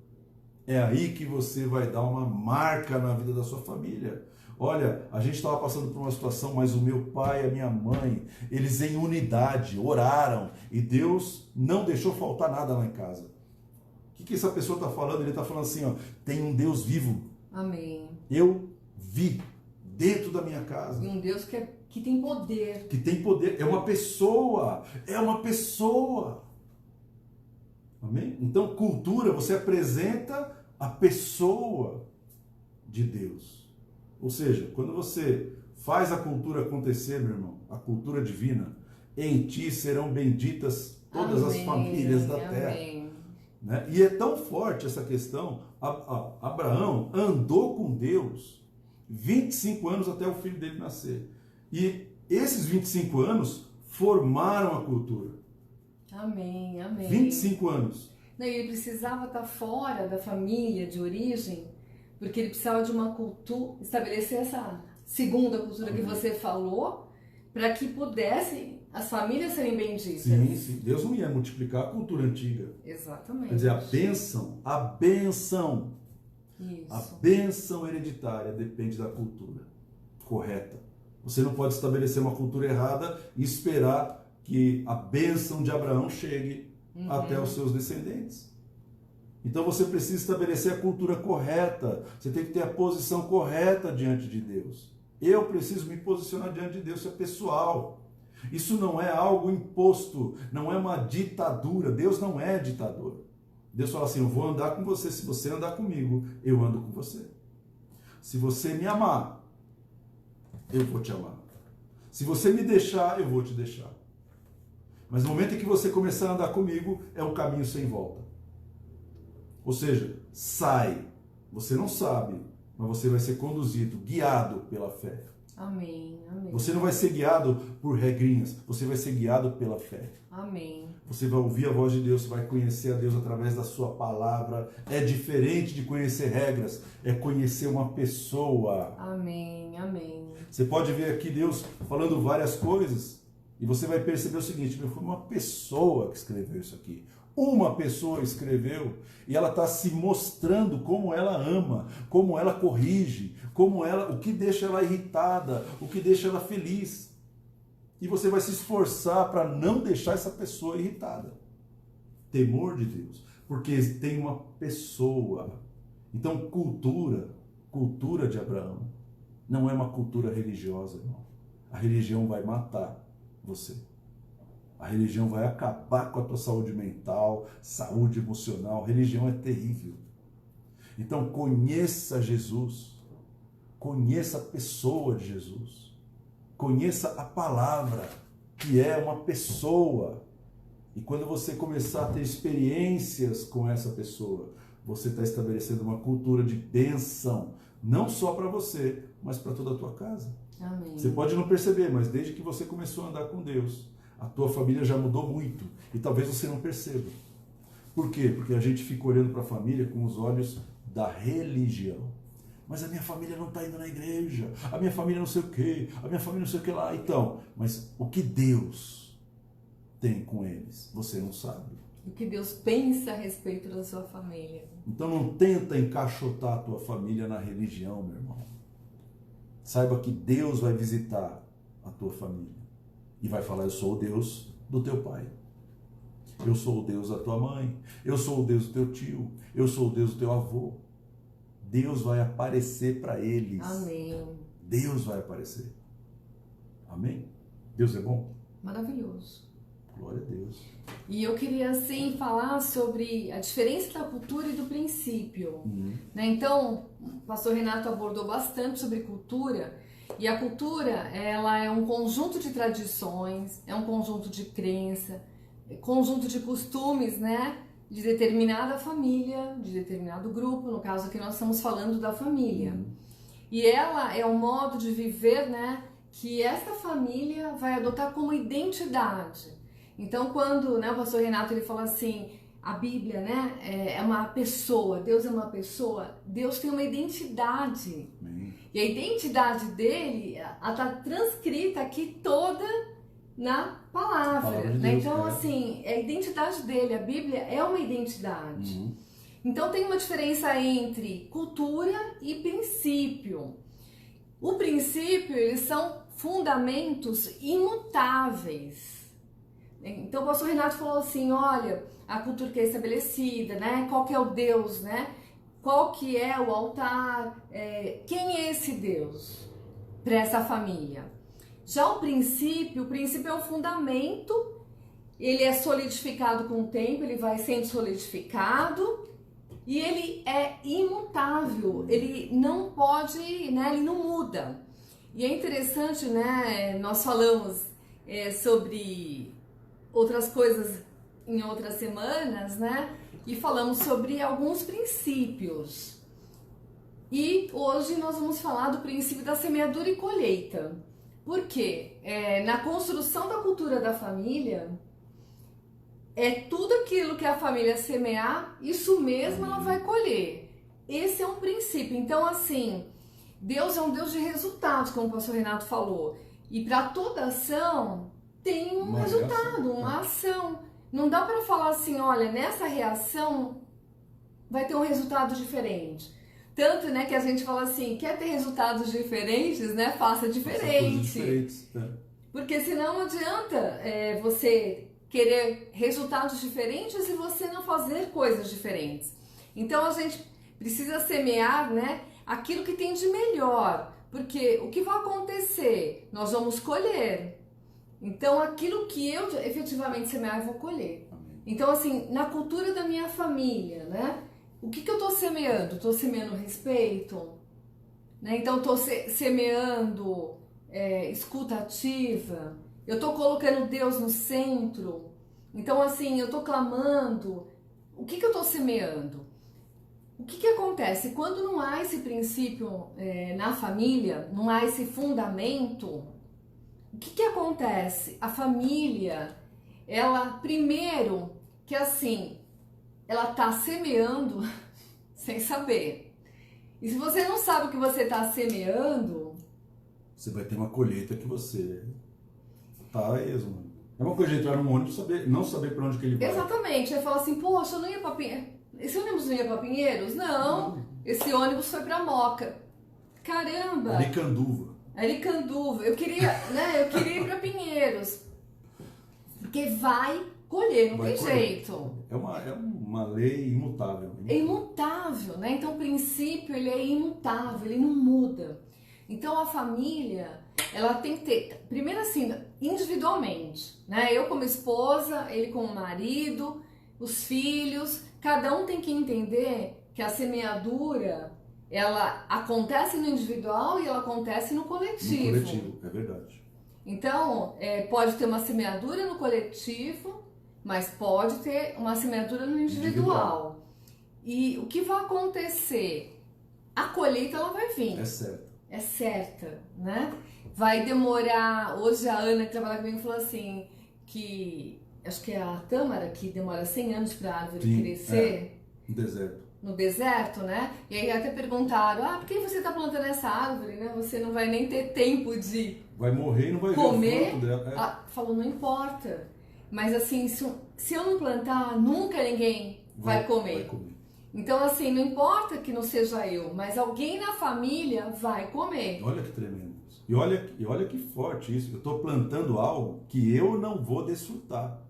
é aí que você vai dar uma marca na vida da sua família. Olha, a gente estava passando por uma situação, mas o meu pai e a minha mãe, eles em unidade oraram e Deus não deixou faltar nada lá em casa. O que essa pessoa está falando? Ele está falando assim, ó, tem um Deus vivo. Amém. Eu vi dentro da minha casa. E um Deus que tem poder. Que tem poder. É uma pessoa. É uma pessoa. Amém? Então, cultura, você apresenta a pessoa de Deus. Ou seja, quando você faz a cultura acontecer, meu irmão, a cultura divina, em ti serão benditas todas as famílias da terra. Né? E é tão forte essa questão. Abraão andou com Deus 25 anos até o filho dele nascer. E esses 25 anos formaram a cultura. Amém, amém. 25 anos. Não, ele precisava estar fora da família de origem, porque ele precisava de uma cultura, estabelecer essa segunda cultura que você falou, para que pudessem as famílias serem benditas. Sim, sim. Deus não ia multiplicar a cultura antiga. Exatamente. Quer dizer, a bênção, Isso. a bênção hereditária depende da cultura correta. Você não pode estabelecer uma cultura errada e esperar que a bênção de Abraão chegue até os seus descendentes. Então você precisa estabelecer a cultura correta, você tem que ter a posição correta diante de Deus. Eu preciso me posicionar diante de Deus, isso é pessoal. Isso não é algo imposto, não é uma ditadura. Deus não é ditador. Deus fala assim, eu vou andar com você, se você andar comigo, eu ando com você. Se você me amar, eu vou te amar. Se você me deixar, eu vou te deixar. Mas no momento em que você começar a andar comigo, é um caminho sem volta. Ou seja, sai. Você não sabe, mas você vai ser conduzido, guiado pela fé. Amém, amém. Você não vai ser guiado por regrinhas, você vai ser guiado pela fé. Amém. Você vai ouvir a voz de Deus, você vai conhecer a Deus através da sua palavra. É diferente de conhecer regras, é conhecer uma pessoa. Amém, amém. Você pode ver aqui Deus falando várias coisas e você vai perceber o seguinte, foi uma pessoa que escreveu isso aqui. Uma pessoa escreveu e ela está se mostrando como ela ama, como ela corrige, o que deixa ela irritada, o que deixa ela feliz. E você vai se esforçar para não deixar essa pessoa irritada. Temor de Deus, porque tem uma pessoa. Então cultura de Abraão, não é uma cultura religiosa, irmão. A religião vai matar você. A religião vai acabar com a tua saúde mental, saúde emocional. A religião é terrível. Então conheça Jesus. Conheça a pessoa de Jesus. Conheça a palavra, que é uma pessoa. E quando você começar a ter experiências com essa pessoa, você está estabelecendo uma cultura de bênção, não só para você, mas para toda a tua casa. Amém. Você pode não perceber, mas desde que você começou a andar com Deus, a tua família já mudou muito. E talvez você não perceba. Por quê? Porque a gente fica olhando para a família com os olhos da religião. Mas a minha família não está indo na igreja. A minha família não sei o quê. A minha família não sei o que lá. Então, mas o que Deus tem com eles? Você não sabe. O que Deus pensa a respeito da sua família. Então não tenta encaixotar a tua família na religião, meu irmão. Saiba que Deus vai visitar a tua família. E vai falar, eu sou o Deus do teu pai. Eu sou o Deus da tua mãe. Eu sou o Deus do teu tio. Eu sou o Deus do teu avô. Deus vai aparecer para eles. Amém. Deus vai aparecer. Amém? Deus é bom? Maravilhoso. Glória a Deus. E eu queria, assim, falar sobre a diferença da cultura e do princípio. Né? Então, o pastor Renato abordou bastante sobre cultura. E a cultura, ela é um conjunto de tradições, é um conjunto de crença, conjunto de costumes, né? De determinada família, de determinado grupo. No caso aqui nós estamos falando da família. E ela é um modo de viver, né? Que esta família vai adotar como identidade. Então, quando, né, o pastor Renato ele fala assim, a Bíblia, né, é uma pessoa, Deus é uma pessoa, Deus tem uma identidade. E a identidade dele está transcrita aqui toda na palavra. De né? Deus, então, assim, a identidade dele, a Bíblia é uma identidade. Então, tem uma diferença entre cultura e princípio. O princípio, eles são fundamentos imutáveis. Então o pastor Renato falou assim, olha, a cultura que é estabelecida, né? Qual que é o Deus, né? Qual que é o altar, quem é esse Deus para essa família? Já o princípio é um fundamento, ele é solidificado com o tempo, ele vai sendo solidificado e ele é imutável, ele não pode, né? Ele não muda. E é interessante, né? Nós falamos sobre outras coisas em outras semanas, né? E falamos sobre alguns princípios. E hoje nós vamos falar do princípio da semeadura e colheita. Por quê? Na construção da cultura da família, tudo aquilo que a família semear, isso mesmo ela vai colher. Esse é um princípio. Então, assim, Deus é um Deus de resultados, como o pastor Renato falou. E para toda ação tem um resultado, uma ação. Não dá para falar assim, olha, nessa reação vai ter um resultado diferente. Tanto, né, que a gente fala assim, quer ter resultados diferentes, né, faça diferente. Porque senão não adianta você querer resultados diferentes e você não fazer coisas diferentes. Então a gente precisa semear, né, aquilo que tem de melhor. Porque o que vai acontecer? Nós vamos colher. Então, aquilo que eu efetivamente semear, eu vou colher. Então, assim, na cultura da minha família, né? O que eu estou semeando? Estou semeando respeito? Né? Então, estou semeando escuta ativa? Eu estou colocando Deus no centro? Então, assim, eu estou clamando? O que eu estou semeando? O que acontece? Quando não há esse princípio na família, não há esse fundamento, o que acontece? A família, ela primeiro, que assim, ela tá semeando sem saber. E se você não sabe o que você tá semeando, você vai ter uma colheita que você tá esmo. É uma coisa de entrar num ônibus e não saber para onde que ele vai. Exatamente. Aí fala assim, poxa, eu não ia pra Pinheiros. Esse ônibus não ia pra Pinheiros? Não. Esse ônibus foi pra Moca. Caramba! Aricanduva. Eu queria ir para Pinheiros. Porque vai colher, não tem jeito. É uma lei imutável. É imutável, né? Então o princípio ele é imutável, ele não muda. Então a família, ela tem que ter, primeiro assim, individualmente, né? Eu como esposa, ele como marido, os filhos, cada um tem que entender que a semeadura ela acontece no individual e ela acontece no coletivo. No coletivo, é verdade. Então, pode ter uma semeadura no coletivo, mas pode ter uma semeadura no individual. E o que vai acontecer? A colheita, ela vai vir. É certa. É certa, né? Vai demorar... Hoje a Ana, que trabalha comigo, falou assim, que... Acho que é a tâmara, que demora 100 anos para a árvore crescer. No deserto. No deserto, né? E aí até perguntaram, por que você está plantando essa árvore, né? Você não vai nem ter tempo de vai morrer e não vai comer. Ver o fruto dela. Falou, não importa. Mas assim, se eu não plantar, nunca ninguém vai comer. Então assim, não importa que não seja eu, mas alguém na família vai comer. Olha que tremendo isso. E olha que forte isso. Eu estou plantando algo que eu não vou desfrutar.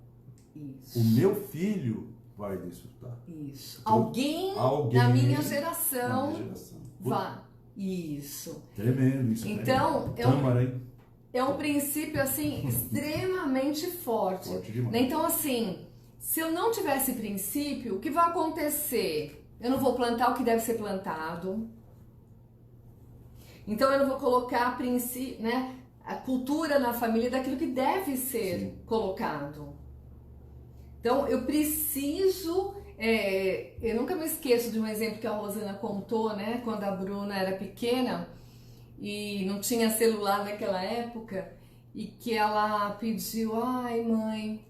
Isso. O meu filho vai desfrutar. Isso. Alguém na minha geração vai. Isso. Tremendo isso. Então, é um princípio assim extremamente forte. Forte demais. Então, assim, se eu não tivesse princípio, o que vai acontecer? Eu não vou plantar o que deve ser plantado. Então eu não vou colocar princípio, né, a cultura na família daquilo que deve ser Sim. colocado. Então eu preciso, eu nunca me esqueço de um exemplo que a Rosana contou, né, quando a Bruna era pequena e não tinha celular naquela época, e que ela pediu, ai mãe,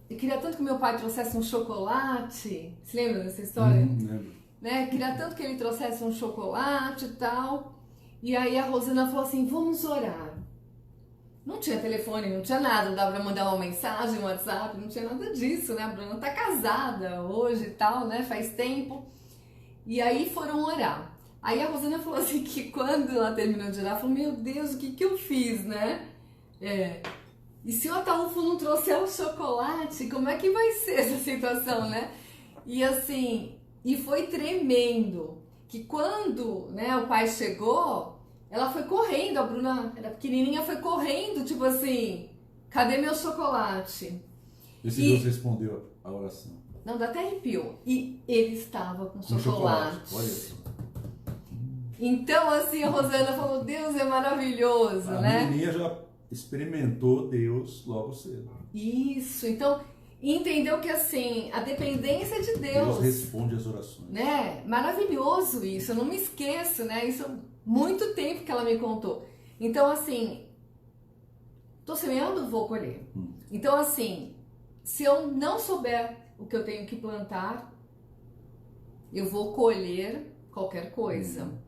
eu queria tanto que meu pai trouxesse um chocolate. Se lembra dessa história? Lembro. Né? Queria tanto que ele trouxesse um chocolate e tal. E aí a Rosana falou assim, vamos orar. Não tinha telefone, não tinha nada, não dava pra mandar uma mensagem, um WhatsApp, não tinha nada disso, né? A Bruna tá casada hoje e tal, né? Faz tempo. E aí foram orar. Aí a Rosana falou assim que quando ela terminou de orar, falou, meu Deus, o que que eu fiz, né? E se o Ataúfo não trouxer o chocolate, como é que vai ser essa situação, né? E assim, e foi tremendo, que quando, né, o pai chegou, ela foi correndo, a Bruna era pequenininha, foi correndo, tipo assim, cadê meu chocolate? Esse Deus respondeu a oração. Não, dá até arrepio. E ele estava com chocolate. Olha só. Então, assim, a Rosana falou, Deus é maravilhoso, né? A menininha já experimentou Deus logo cedo. Isso, então entendeu que assim, a dependência de Deus. Deus responde às orações. Né? Maravilhoso isso, eu não me esqueço, né? Isso há muito tempo que ela me contou. Então, assim, tô semeando, vou colher. Então, assim, se eu não souber o que eu tenho que plantar, eu vou colher qualquer coisa.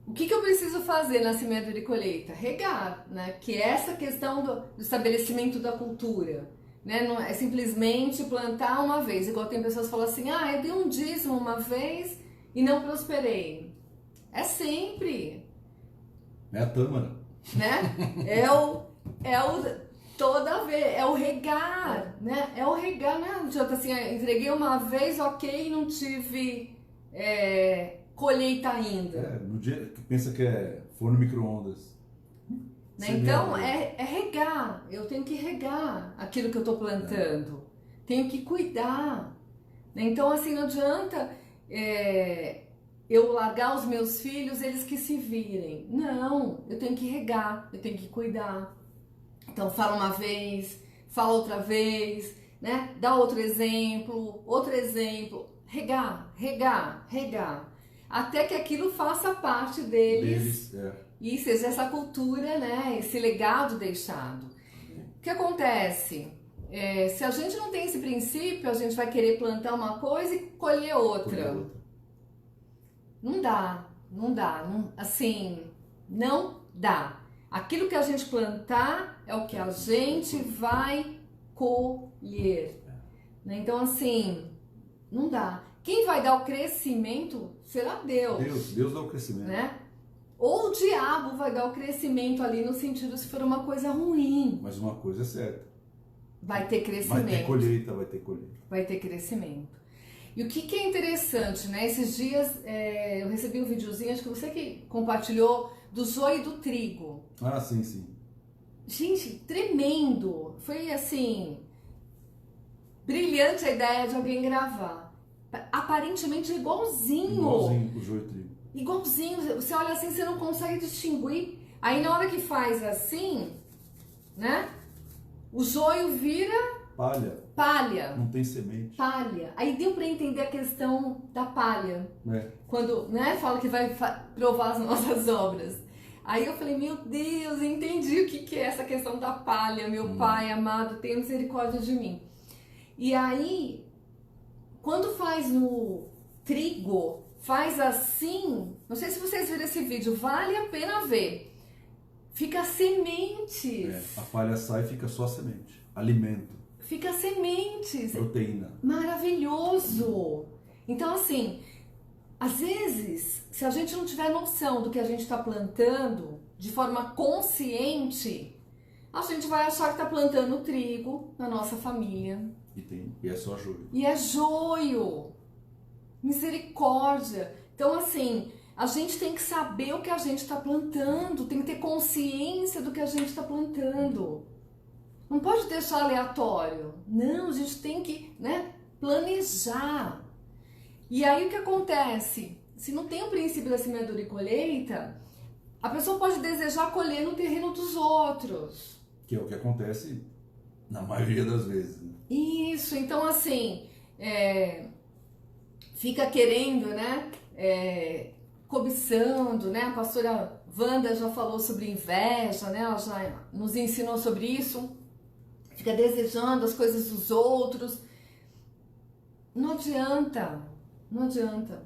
O que eu preciso fazer na semeadura e colheita? Regar, né? Que é essa questão do estabelecimento da cultura. Né? Não é simplesmente plantar uma vez. Igual tem pessoas que falam assim, eu dei um dízimo uma vez e não prosperei. É sempre. É a tâmara. Né? Toda vez, é o regar, né? É o regar, né? Não adianta assim, entreguei uma vez, ok, não tive colheita ainda. No dia que pensa que é forno micro-ondas. Né? Então, é regar. Eu tenho que regar aquilo que eu estou plantando. Tenho que cuidar. Né? Então, assim, não adianta eu largar os meus filhos, eles que se virem. Não, eu tenho que regar, eu tenho que cuidar. Então, fala uma vez, fala outra vez, né? Dá outro exemplo. Regar, regar, regar. Até que aquilo faça parte deles. E seja essa cultura, né, esse legado deixado. O que acontece? Se a gente não tem esse princípio, a gente vai querer plantar uma coisa e colher outra. Não dá, não dá. Assim, não dá. Aquilo que a gente plantar é o que a gente vai colher. Né? Então, assim, não dá. Quem vai dar o crescimento será Deus. Deus dá o crescimento. Né? Ou o diabo vai dar o crescimento ali no sentido se for uma coisa ruim. Mas uma coisa é certa. Vai ter crescimento. Vai ter colheita, vai ter colheita. Vai ter crescimento. E o que é interessante, né? Esses dias eu recebi um videozinho, acho que você que compartilhou, do joio e do trigo. Ah, sim, sim. Gente, tremendo. Foi assim, brilhante a ideia de alguém gravar. Aparentemente igualzinho. Igualzinho o joio e o trigo. Igualzinho, você olha assim, você não consegue distinguir. Aí na hora que faz assim, né? O joio vira palha. Não tem semente. Palha. Aí deu para entender a questão da palha. Quando, né, fala que vai provar as nossas obras. Aí eu falei, meu Deus, entendi o que é essa questão da palha. Meu Pai amado, tenha misericórdia de mim. E aí, quando faz no trigo, faz assim, não sei se vocês viram esse vídeo, vale a pena ver. Fica sementes. A palha sai e fica só semente. Alimento. Fica sementes. Proteína. Maravilhoso. Então, assim, às vezes, se a gente não tiver noção do que a gente está plantando de forma consciente, a gente vai achar que está plantando trigo na nossa família. E é só joio. E é joio. Misericórdia. Então, assim, a gente tem que saber o que a gente está plantando, tem que ter consciência do que a gente está plantando. Não pode deixar aleatório. Não, a gente tem que, né, planejar. E aí o que acontece? Se não tem o princípio da semeadura e colheita, a pessoa pode desejar colher no terreno dos outros. Que é o que acontece na maioria das vezes. Né? Isso, então assim, fica querendo, né, cobiçando, né, a pastora Wanda já falou sobre inveja, né, ela já nos ensinou sobre isso, fica desejando as coisas dos outros, não adianta, não adianta.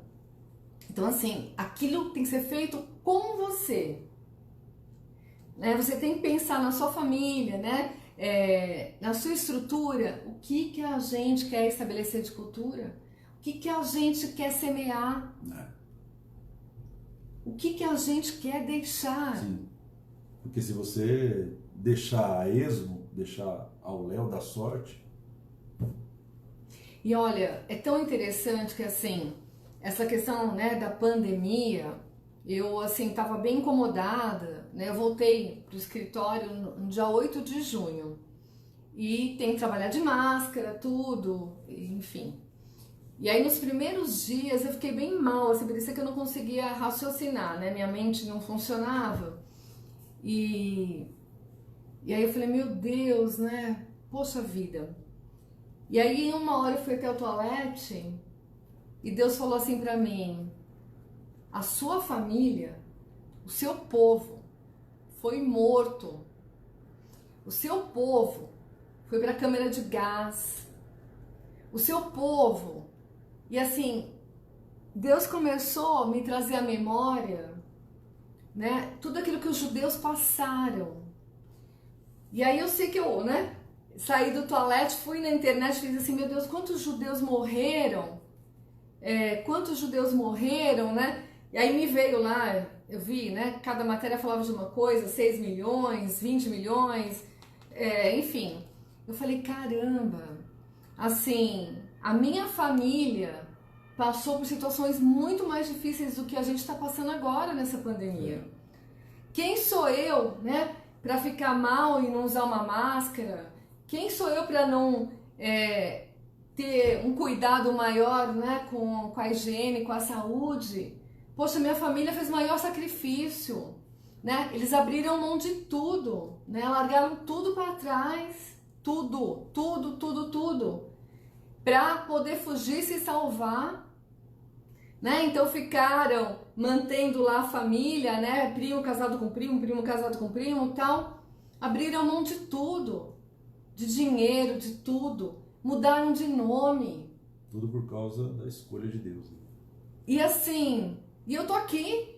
Então assim, aquilo tem que ser feito com você, né, você tem que pensar na sua família, né, na sua estrutura, o que a gente quer estabelecer de cultura, o que a gente quer semear, o que a gente quer deixar. Sim, porque se você deixar a esmo, deixar ao léu da sorte... E olha, é tão interessante que assim, essa questão, né, da pandemia, eu assim estava bem incomodada, né, eu voltei para o escritório no dia 8 de junho e tem que trabalhar de máscara, tudo, enfim. E aí nos primeiros dias eu fiquei bem mal, assim, parecia que eu não conseguia raciocinar, né, minha mente não funcionava. E aí eu falei, meu Deus, né, poxa vida. E aí uma hora eu fui até o toalete e Deus falou assim pra mim, a sua família, o seu povo foi morto, o seu povo foi para a câmara de gás, o seu povo, e assim, Deus começou a me trazer à memória, né, tudo aquilo que os judeus passaram. E aí eu sei que eu, né, saí do toalete, fui na internet e fiz assim, meu Deus, quantos judeus morreram? Quantos judeus morreram, né? E aí me veio lá, eu vi, né? Cada matéria falava de uma coisa, 6 milhões, 20 milhões, enfim. Eu falei, caramba, assim, a minha família passou por situações muito mais difíceis do que a gente está passando agora nessa pandemia. Quem sou eu, né? Para ficar mal e não usar uma máscara? Quem sou eu para não ter um cuidado maior, né, com a higiene, com a saúde? Poxa, minha família fez maior sacrifício, né? Eles abriram mão de tudo, né? Largaram tudo para trás, tudo, para poder fugir e se salvar, né? Então ficaram mantendo lá a família, né? Primo casado com primo, primo casado com primo, tal. Abriram mão de tudo, de dinheiro, de tudo. Mudaram de nome. Tudo por causa da escolha de Deus. E assim, e eu tô aqui,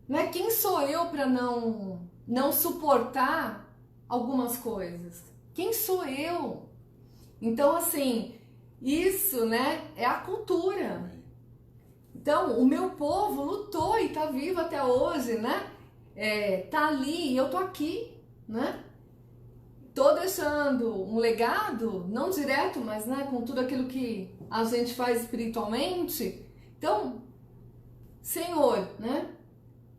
né? Quem sou eu para não suportar algumas coisas? Quem sou eu? Então, assim, isso, né, é a cultura. Então, o meu povo lutou e tá vivo até hoje, né? Tá ali e eu tô aqui, né? Tô deixando um legado, não direto, mas, né, com tudo aquilo que a gente faz espiritualmente. Então, Senhor, né?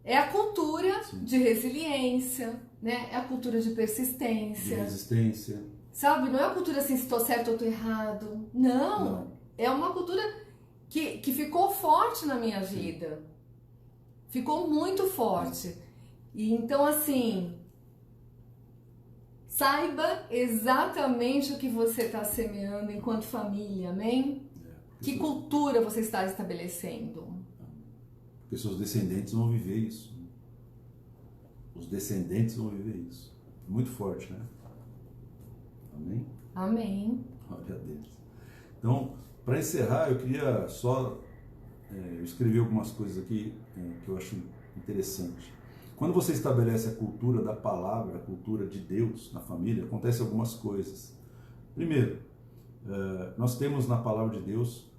É a cultura de resiliência, né? É a cultura de persistência. De resistência. Sabe? Não é a cultura assim, se tô certo ou tô errado. Não. É uma cultura que ficou forte na minha vida. Ficou muito forte. E então, assim, saiba exatamente o que você está semeando enquanto família, amém? Que cultura você está estabelecendo? Porque seus descendentes vão viver isso. Os descendentes vão viver isso. Muito forte, né? Amém? Amém. Glória a Deus. Então, para encerrar, eu queria só eu escrevi algumas coisas aqui que eu acho interessante. Quando você estabelece a cultura da palavra, a cultura de Deus na família, acontecem algumas coisas. Primeiro, nós temos na palavra de Deus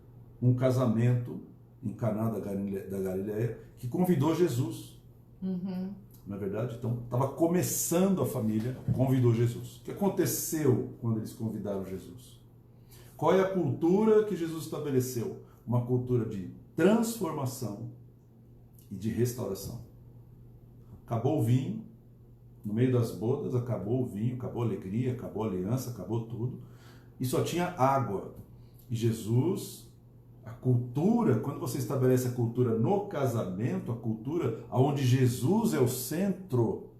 um casamento em Caná da Galileia que convidou Jesus. Uhum. Não é verdade? Então, estava começando a família, convidou Jesus. O que aconteceu quando eles convidaram Jesus? Qual é a cultura que Jesus estabeleceu? Uma cultura de transformação e de restauração. Acabou o vinho, No meio das bodas acabou o vinho, acabou a alegria, acabou a aliança, acabou tudo. E só tinha água. E Jesus, a cultura, quando você estabelece a cultura no casamento, a cultura onde Jesus é o centro,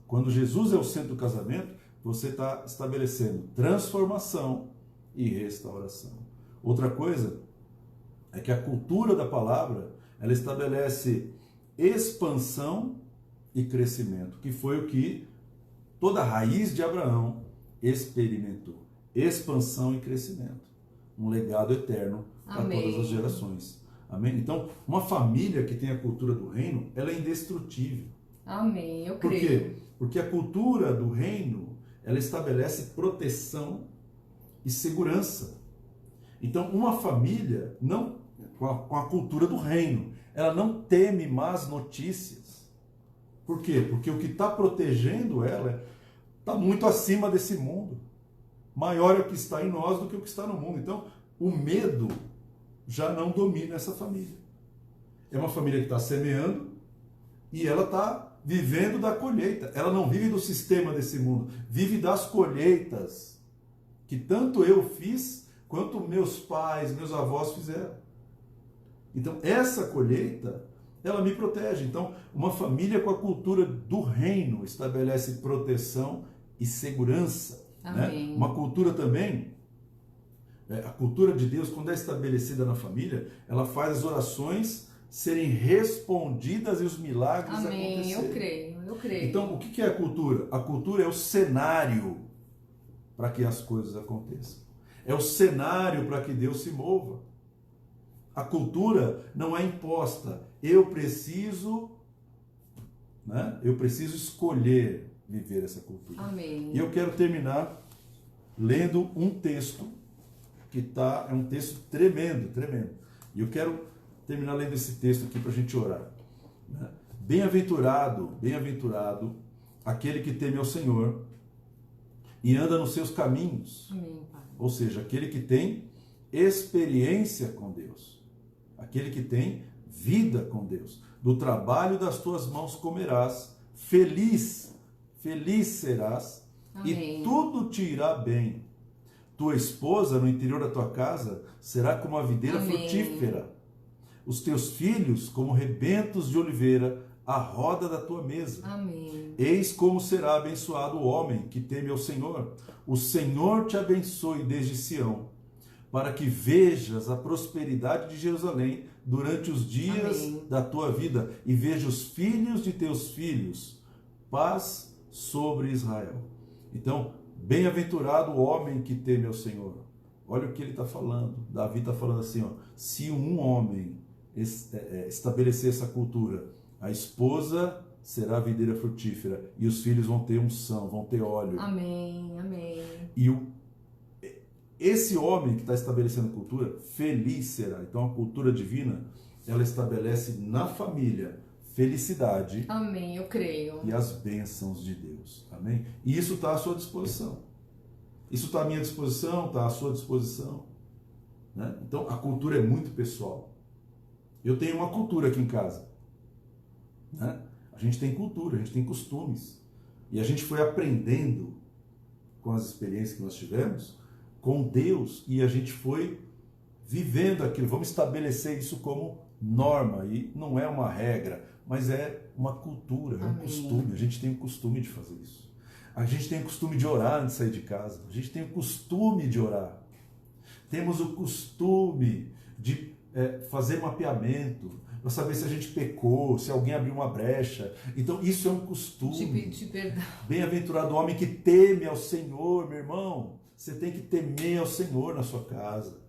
quando Jesus é o centro do casamento, você está estabelecendo transformação e restauração. Outra coisa é que a cultura da palavra, ela estabelece expansão e crescimento, que foi o que toda a raiz de Abraão experimentou. Expansão e crescimento. Um legado eterno para todas as gerações. Amém? Então, uma família que tem a cultura do reino, ela é indestrutível. Amém, eu creio. Por quê? Porque a cultura do reino, ela estabelece proteção e segurança. Então, uma família, não com a cultura do reino, ela não teme más notícias. Por quê? Porque o que está protegendo ela está muito acima desse mundo. Maior é o que está em nós do que o que está no mundo. Então, o medo já não domina essa família. É uma família que está semeando e ela está vivendo da colheita. Ela não vive do sistema desse mundo, vive das colheitas que tanto eu fiz quanto meus pais, meus avós fizeram. Então, essa colheita, ela me protege. Então, uma família com a cultura do reino estabelece proteção e segurança. Né? Uma cultura também, a cultura de Deus, quando é estabelecida na família, ela faz as orações serem respondidas e os milagres acontecerem. Eu creio. Então, o que é a cultura? A cultura é o cenário para que as coisas aconteçam. É o cenário para que Deus se mova. A cultura não é imposta. Eu preciso escolher viver essa cultura. Amém. E eu quero terminar lendo um texto que é um texto tremendo. E eu quero terminar lendo esse texto aqui para a gente orar. Né? Bem-aventurado aquele que teme ao Senhor e anda nos seus caminhos. Amém, Pai. Ou seja, aquele que tem experiência com Deus. Aquele que tem vida com Deus. Do trabalho das tuas mãos comerás, feliz serás. Amém. E tudo te irá bem. Tua esposa no interior da tua casa será como a videira frutífera. Os teus filhos como rebentos de oliveira à roda da tua mesa. Amém. Eis como será abençoado o homem que teme ao Senhor. O Senhor te abençoe desde Sião, para que vejas a prosperidade de Jerusalém durante os dias da tua vida e veja os filhos de teus filhos. Paz sobre Israel. Então, bem-aventurado o homem que teme ao Senhor. Olha o que ele está falando. Davi está falando assim, ó, se um homem estabelecer essa cultura, a esposa será a videira frutífera e os filhos vão ter unção, vão ter óleo. Amém. E esse homem que está estabelecendo cultura, feliz será. Então a cultura divina, ela estabelece na família felicidade. Amém, eu creio. E as bênçãos de Deus. Amém? E isso está à sua disposição. Isso está à minha disposição, está à sua disposição. Né? Então a cultura é muito pessoal. Eu tenho uma cultura aqui em casa. Né? A gente tem cultura, a gente tem costumes. E a gente foi aprendendo com as experiências que nós tivemos com Deus e a gente foi vivendo aquilo. Vamos estabelecer isso como norma e não é uma regra, mas é uma cultura, é um costume. A gente tem o costume de fazer isso. A gente tem o costume de orar antes de sair de casa. A gente tem o costume de orar. Temos o costume de fazer mapeamento para saber se a gente pecou, se alguém abriu uma brecha. Então isso é um costume. De pedir perdão. Bem-aventurado o homem que teme ao Senhor, meu irmão. Você tem que temer ao Senhor na sua casa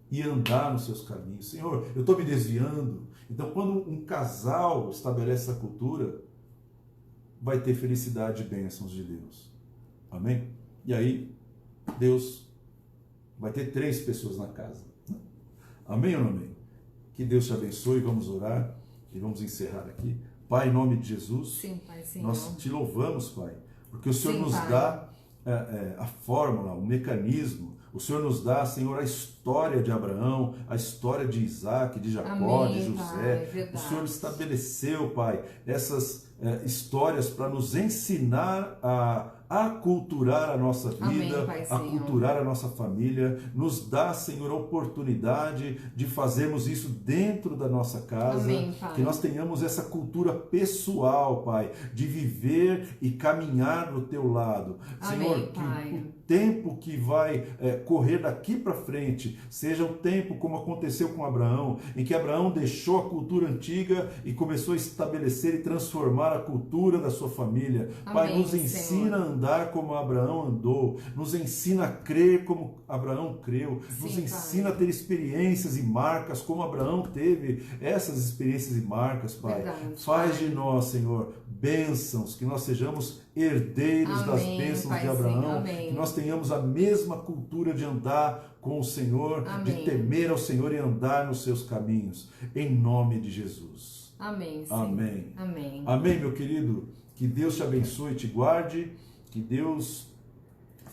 e andar nos seus caminhos. Senhor, eu estou me desviando. Então, quando um casal estabelece essa cultura, vai ter felicidade e bênçãos de Deus. Amém? E aí, Deus vai ter 3 pessoas na casa. Amém ou não amém? Que Deus te abençoe. Vamos orar e vamos encerrar aqui. Pai, em nome de Jesus, sim, Pai, Senhor, nós te louvamos, Pai, porque o Senhor nos Pai, dá a fórmula, o mecanismo, O Senhor nos dá, Senhor, a história de Abraão, a história de Isaac, de Jacó, Amém, de José. Pai, O Senhor estabeleceu, Pai, essas histórias para nos ensinar a aculturar a nossa vida, Amém, aculturar a nossa família. Nos dá, Senhor, a oportunidade de fazermos isso dentro da nossa casa. Amém, Pai. Que nós tenhamos essa cultura pessoal, Pai, de viver e caminhar do teu lado. Amém, Senhor, que Pai. o tempo que vai correr daqui para frente seja um tempo como aconteceu com Abraão, em que Abraão deixou a cultura antiga e começou a estabelecer e transformar a cultura da sua família. Amém, Pai, nos ensina Senhor. a andar como Abraão andou, nos ensina a crer como Abraão creu, nos Sim, ensina Pai. a ter experiências e marcas como Abraão teve essas experiências e marcas, Pai. Verdade, Faz Pai. de nós, Senhor, bênçãos, que nós sejamos herdeiros das Amém, bênçãos de Paizinho, Abraão, amém. que nós tenhamos a mesma cultura de andar com o Senhor, de Amém. temer ao Senhor e andar nos seus caminhos, em nome de Jesus. Amém, Senhor. Amém. Amém. Amém, meu querido. Que Deus te abençoe e te guarde, que Deus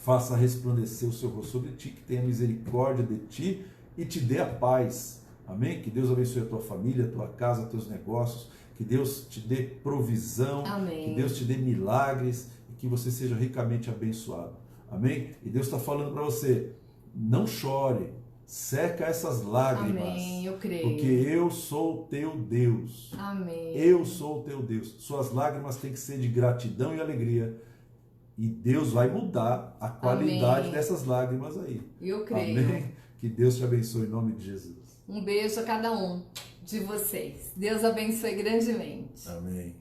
faça resplandecer o seu rosto sobre ti, que tenha misericórdia de ti e te dê a paz. Amém? Que Deus abençoe a tua família, a tua casa, teus negócios, que Deus te dê provisão, Amém. que Deus te dê milagres e que você seja ricamente abençoado. Amém? E Deus está falando para você, não chore, seca essas lágrimas. Amém, eu creio. Porque eu sou o teu Deus. Amém. Eu sou o teu Deus. Suas lágrimas têm que ser de gratidão e alegria. E Deus vai mudar a qualidade Amém. dessas lágrimas aí. Eu creio. Amém? Que Deus te abençoe em nome de Jesus. Um beijo a cada um de vocês. Deus abençoe grandemente. Amém.